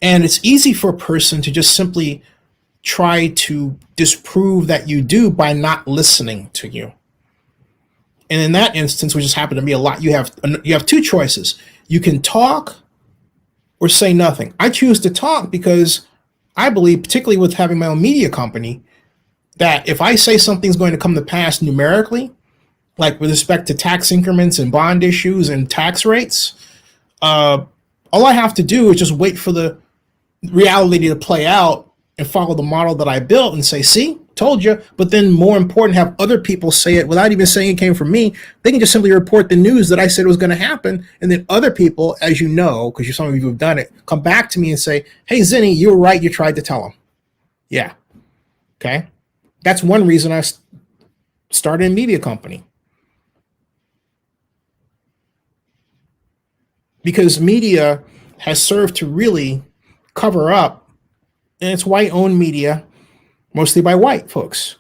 S1: And it's easy for a person to just simply try to disprove that you do by not listening to you. And in that instance, which has happened to me a lot, you have two choices. You can talk or say nothing. I choose to talk because I believe, particularly with having my own media company, that if I say something's going to come to pass numerically, like with respect to tax increments and bond issues and tax rates, all I have to do is just wait for the reality to play out and follow the model that I built and say, see, told you. But then more important, have other people say it without even saying it came from me. They can just simply report the news that I said was going to happen. And then other people, as you know, because some of you have done it, come back to me and say, hey, Zennie, you were right. You tried to tell them. Yeah. Okay. That's one reason I started a media company. Because media has served to really cover up, and it's white-owned media, mostly by white folks.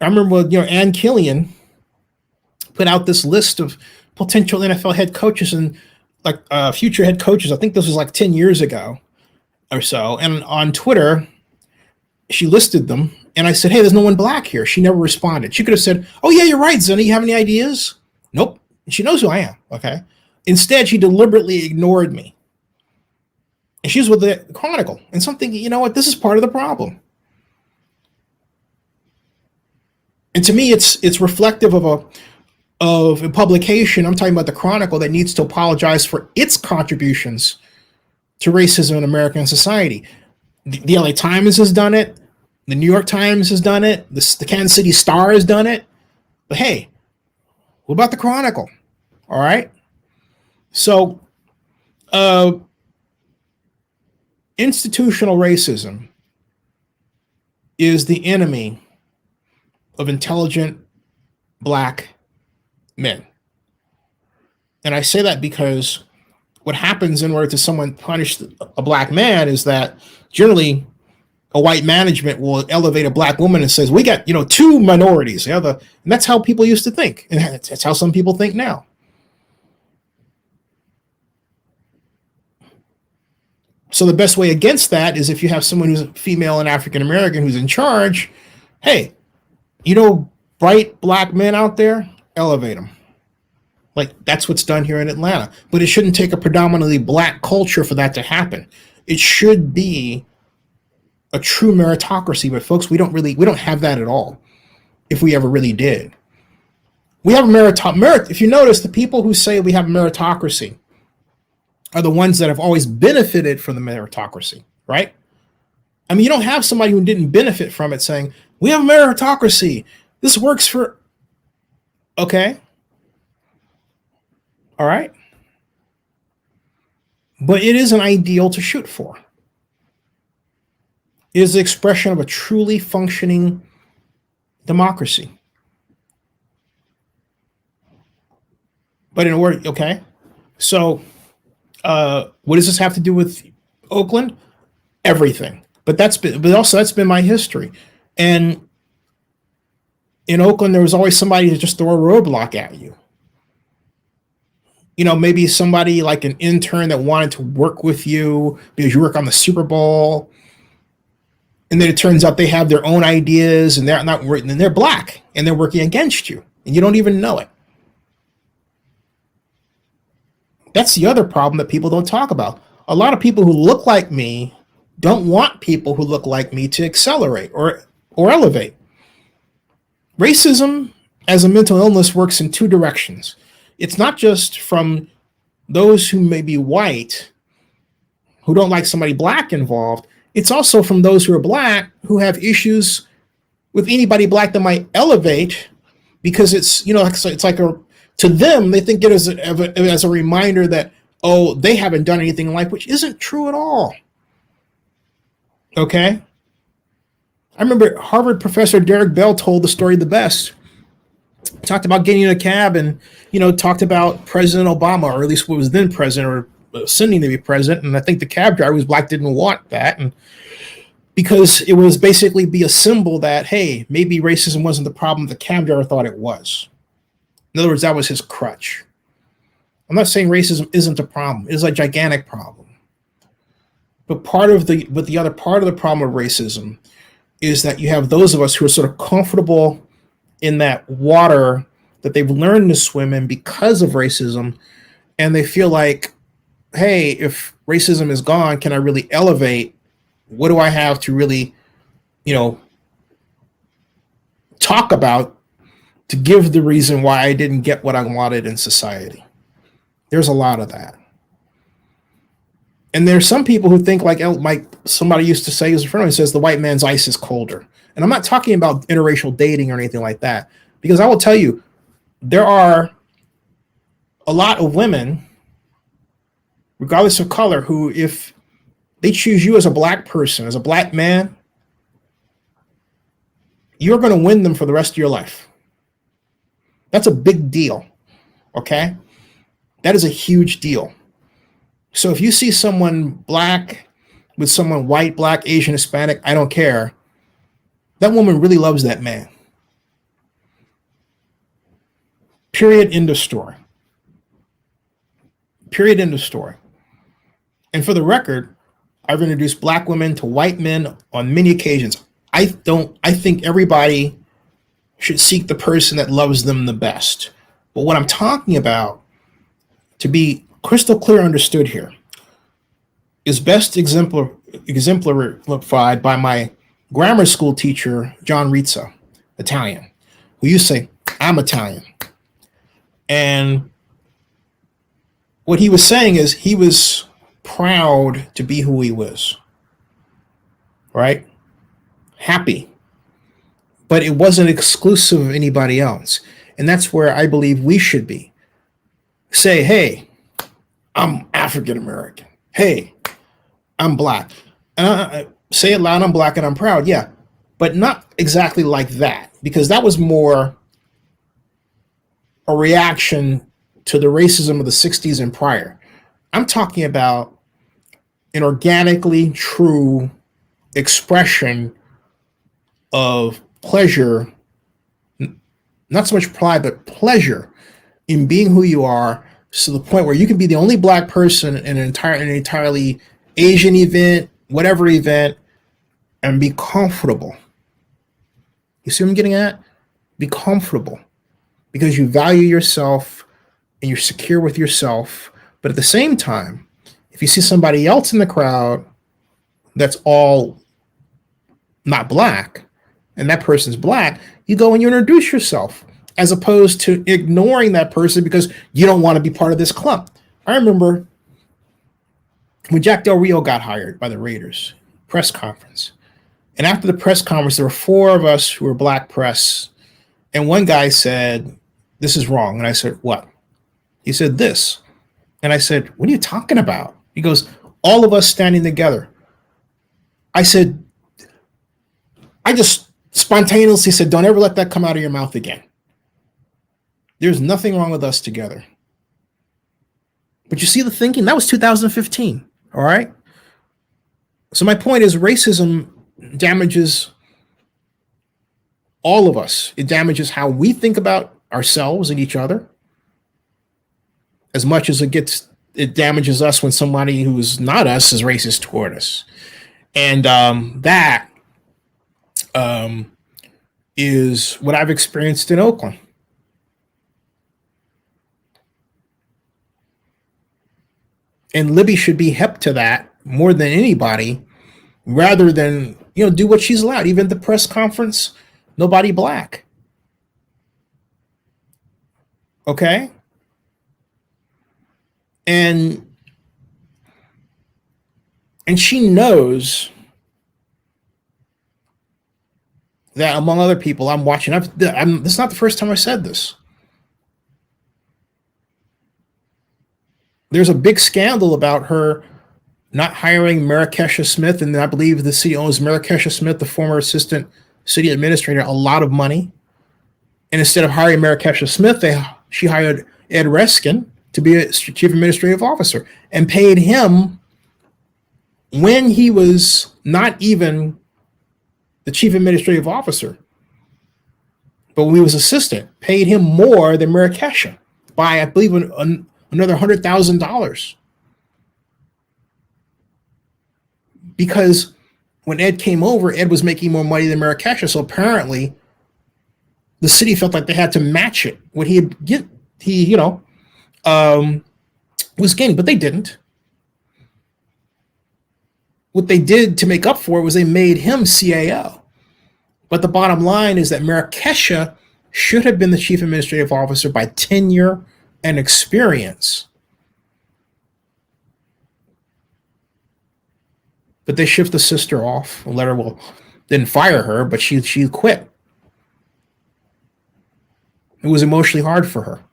S1: I remember, Ann Killian put out this list of potential NFL head coaches and like future head coaches. I think this was like 10 years ago or so. And on Twitter, she listed them. And I said, hey, there's no one black here. She never responded. She could have said, oh, yeah, you're right, Zennie. You have any ideas? Nope. She knows who I am. Okay. Instead, she deliberately ignored me. And she's with the Chronicle. And something, you know what? This is part of the problem. And to me, it's reflective of a publication. I'm talking about the Chronicle that needs to apologize for its contributions to racism in American society. The LA Times has done it. The New York Times has done it. The Kansas City Star has done it. But hey, what about the Chronicle? All right. So, institutional racism is the enemy of intelligent black men. And I say that because what happens in order to someone punish a black man is that generally a white management will elevate a black woman and says, we got, two minorities. And that's how people used to think. And that's how some people think now. So the best way against that is if you have someone who's female and African-American who's in charge, hey, bright black men out there, elevate them. Like that's what's done here in Atlanta. But it shouldn't take a predominantly black culture for that to happen. It should be a true meritocracy. But folks, we don't have that at all. If we ever really did. We have merit. If you notice, the people who say we have meritocracy are the ones that have always benefited from the meritocracy, right? I mean, you don't have somebody who didn't benefit from it saying, we have a meritocracy. This works for, okay. All right. But it is an ideal to shoot for. It is the expression of a truly functioning democracy. But in a word, okay. So what does this have to do with Oakland? Everything. But that's been my history. And in Oakland, there was always somebody to just throw a roadblock at you. Maybe somebody like an intern that wanted to work with you because you work on the Super Bowl. And then it turns out they have their own ideas and they're not working, and they're black and they're working against you and you don't even know it. That's the other problem that people don't talk about. A lot of people who look like me don't want people who look like me to accelerate or elevate. Racism as a mental illness works in two directions. It's not just from those who may be white, who don't like somebody black involved. It's also from those who are black who have issues with anybody black that might elevate, because it's like to them, they think it as a reminder that, oh, they haven't done anything in life, which isn't true at all. Okay? I remember Harvard professor Derek Bell told the story the best. He talked about getting in a cab and, talked about President Obama, or at least what was then president, or sending to be president. And I think the cab driver who was black didn't want that. And because it was basically be a symbol that, hey, maybe racism wasn't the problem the cab driver thought it was. In other words, that was his crutch. I'm not saying racism isn't a problem. It is a gigantic problem. But the other part of the problem of racism is that you have those of us who are sort of comfortable in that water that they've learned to swim in because of racism. And they feel like, hey, if racism is gone, can I really elevate? What do I have to really, talk about to give the reason why I didn't get what I wanted in society? There's a lot of that. And there's some people who think like somebody used to say, as a friend of mine says, the white man's ice is colder. And I'm not talking about interracial dating or anything like that, because I will tell you, there are a lot of women, regardless of color, who, if they choose you as a black person, as a black man, you're going to win them for the rest of your life. That's a big deal. Okay? That is a huge deal. So if you see someone black with someone white, black, Asian, Hispanic, I don't care, that woman really loves that man. Period. End of story. Period. End of story. And for the record, I've introduced black women to white men on many occasions. I think everybody should seek the person that loves them the best. But what I'm talking about, to be crystal clear understood here, is best exemplified by my grammar school teacher, John Rizzo, Italian, who used to say, I'm Italian. And what he was saying is he was proud to be who he was, right? Happy. But it wasn't exclusive of anybody else. And that's where I believe we should be. Say, hey, I'm African American. Hey, I'm black. And I say it loud, I'm black and I'm proud. Yeah, but not exactly like that, because that was more a reaction to the racism of the 60s and prior. I'm talking about an organically true expression of pleasure, not so much pride, but pleasure in being who you are, to the point where you can be the only black person in an entirely Asian event, whatever event, and be comfortable. You see what I'm getting at? Be comfortable because you value yourself and you're secure with yourself. But at the same time, if you see somebody else in the crowd that's all not black, and that person's black, you go and you introduce yourself, as opposed to ignoring that person because you don't want to be part of this clump. I remember when Jack Del Rio got hired by the Raiders, press conference. And after the press conference, there were four of us who were black press. And one guy said, this is wrong. And I said, what? He said, this. And I said, what are you talking about? He goes, all of us standing together. I said, I just spontaneously said, don't ever let that come out of your mouth again. There's nothing wrong with us together. But you see the thinking? That was 2015, all right? So my point is racism damages all of us. It damages how we think about ourselves and each other as much as it damages us when somebody who's not us is racist toward us. And that is what I've experienced in Oakland. And Libby should be hep to that more than anybody, rather than, do what she's allowed. Even at the press conference, nobody black. Okay? And she knows that, among other people, I'm watching. This is not the first time I said this. There's a big scandal about her not hiring Marrakesha Smith, and I believe the city owes Marrakesha Smith, the former assistant city administrator, a lot of money. And instead of hiring Marrakesha Smith, she hired Ed Reskin to be a chief administrative officer and paid him, when he was not even the chief administrative officer, but when he was assistant, paid him more than Marrakesha by, I believe, another $100,000. Because when Ed came over, Ed was making more money than Marrakesha, so apparently the city felt like they had to match it. What he was gaining, but they didn't. What they did to make up for it was they made him CAO. But the bottom line is that Marrakesha should have been the chief administrative officer by tenure and experience. But they shipped the sister off and didn't fire her, but she quit. It was emotionally hard for her.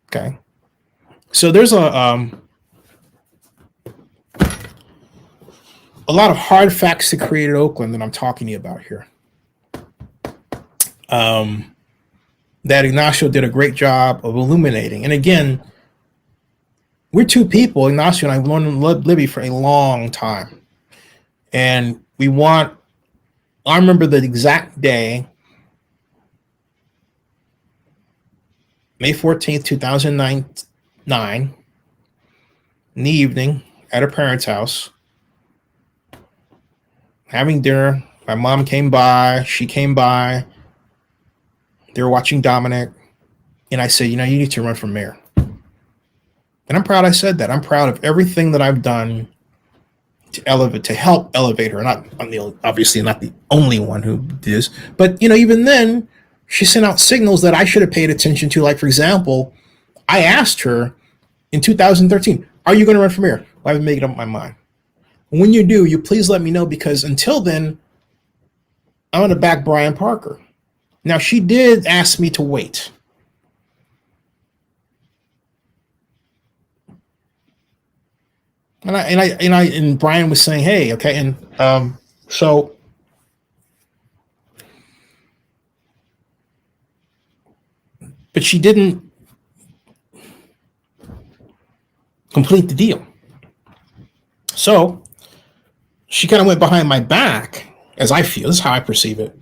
S1: Okay. So there's a lot of hard facts to create in Oakland that I'm talking to you about here. That Ignacio did a great job of illuminating. And again, we're two people, Ignacio and I've known Libby for a long time. And I remember the exact day May 14th, 2009, in the evening at her parents' house, having dinner. My mom came by. She came by. They were watching Dominic. And I said, you need to run for mayor. And I'm proud I said that. I'm proud of everything that I've done to help elevate her. Obviously not the only one who did this. But, even then, she sent out signals that I should have paid attention to. Like, for example, I asked her in 2013, are you going to run for mayor? Well, I haven't made up my mind. When you do, you please let me know, because until then, I'm going to back Brian Parker. Now, she did ask me to wait. And Brian was saying, hey, okay. And so but she didn't complete the deal. So she kind of went behind my back, as I feel. This is how I perceive it.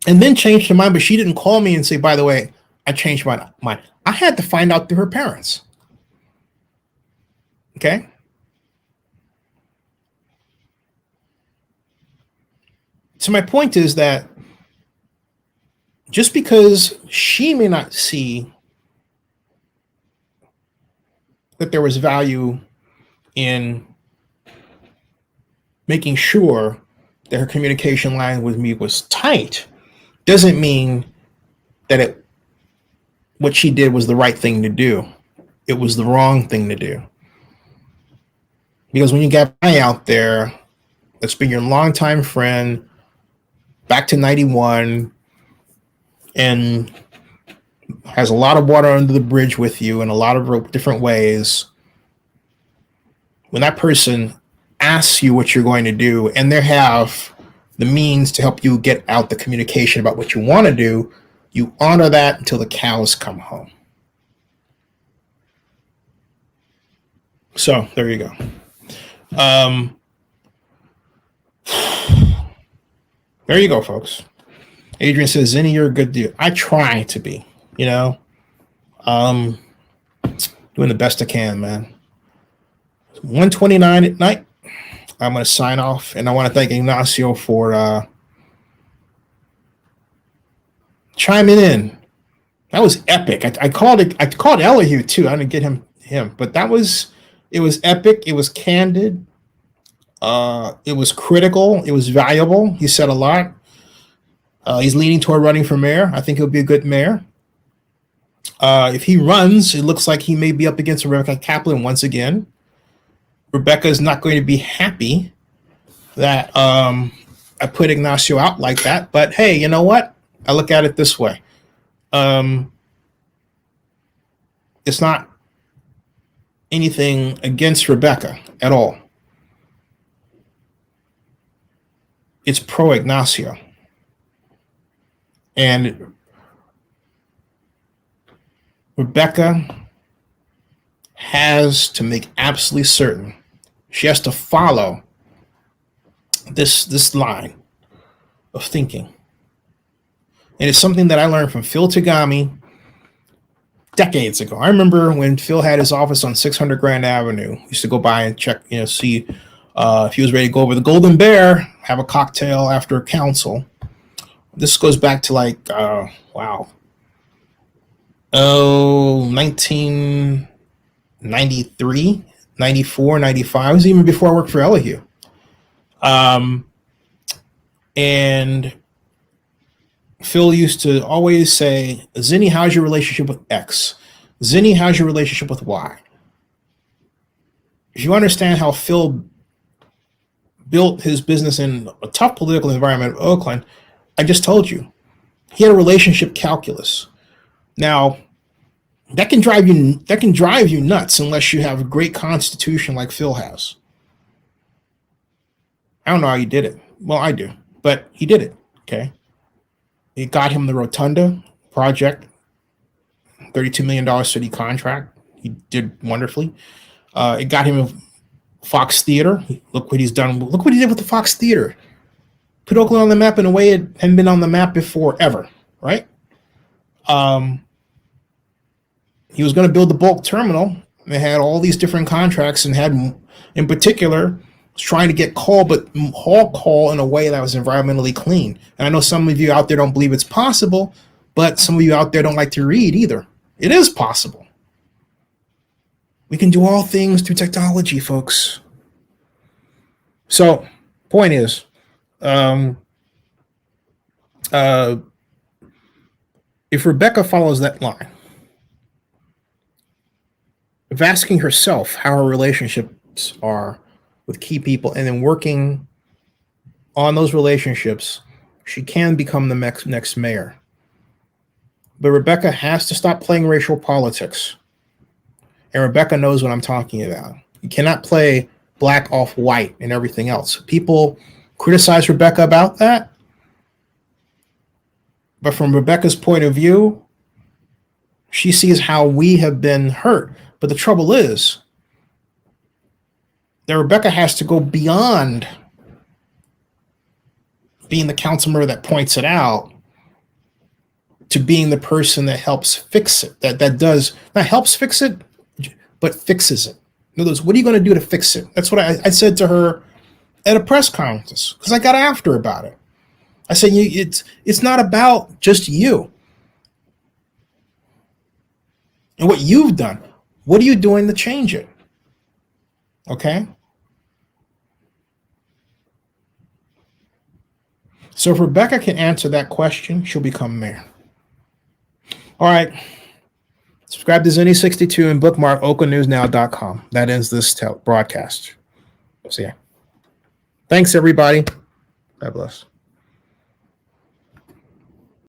S1: And then changed her mind, but she didn't call me and say, by the way, I changed my mind. I had to find out through her parents. Okay? So my point is that just because she may not see that there was value in making sure that her communication line with me was tight, doesn't mean that what she did was the right thing to do. It was the wrong thing to do. Because when you got a guy out there that's been your longtime friend back to 91 and has a lot of water under the bridge with you in a lot of different ways, when that person asks you what you're going to do and they have the means to help you get out the communication about what you want to do, you honor that until the cows come home. So there you go. There you go, folks. Adrian says, Zennie, you're a good dude. I try to be, doing the best I can, man. 1:29 at night. I'm going to sign off, and I want to thank Ignacio for chiming in. That was epic. I called Elihu too. I didn't get him, but it was epic. It was candid. It was critical. It was valuable. He said a lot. He's leaning toward running for mayor. I think he'll be a good mayor. If he runs, it looks like he may be up against Rebecca Kaplan once again. Rebecca is not going to be happy that I put Ignacio out like that. But hey, you know what? I look at it this way. It's not anything against Rebecca at all. It's pro Ignacio. And Rebecca has to make absolutely certain she has to follow this line of thinking. And it's something that I learned from Phil Tagami decades ago. I remember when Phil had his office on 600 Grand Avenue. He used to go by and check, see if he was ready to go over the Golden Bear, have a cocktail after council. This goes back to 1993, 94, 95. It was even before I worked for Elihu. And Phil used to always say, Zennie, how's your relationship with X? Zennie, how's your relationship with Y? If you understand how Phil built his business in a tough political environment of Oakland, I just told you, he had a relationship calculus. Now, that can drive you nuts unless you have a great constitution like Phil has. I don't know how he did it. Well, I do, but he did it. Okay. It got him the Rotunda project, $32 million city contract. He did wonderfully. It got him a Fox Theater. Look what he's done. Look what he did with the Fox Theater. Put Oakland on the map in a way it hadn't been on the map before ever, right? he was going to build the bulk terminal. They had all these different contracts and had, in particular, was trying to get coal, but haul coal in a way that was environmentally clean. And I know some of you out there don't believe it's possible, but some of you out there don't like to read either. It is possible. We can do all things through technology, folks. So, point is, if Rebecca follows that line of asking herself how her relationships are with key people and then working on those relationships, she can become the next mayor. But Rebecca has to stop playing racial politics. And Rebecca knows what I'm talking about. You cannot play black off white and everything else. People criticize Rebecca about that. But from Rebecca's point of view, she sees how we have been hurt. But the trouble is that Rebecca has to go beyond being the council member that points it out to being the person that helps fix it, that does not helps fix it, but fixes it. In other words, what are you going to do to fix it? That's what I said to her at a press conference, because I got after her about it. I said, it's not about just you and what you've done. What are you doing to change it? Okay? So if Rebecca can answer that question, she'll become mayor. All right. Subscribe to Zennie62 and bookmark oaklandnewsnow.com. That ends this broadcast. See ya. Thanks, everybody. God bless.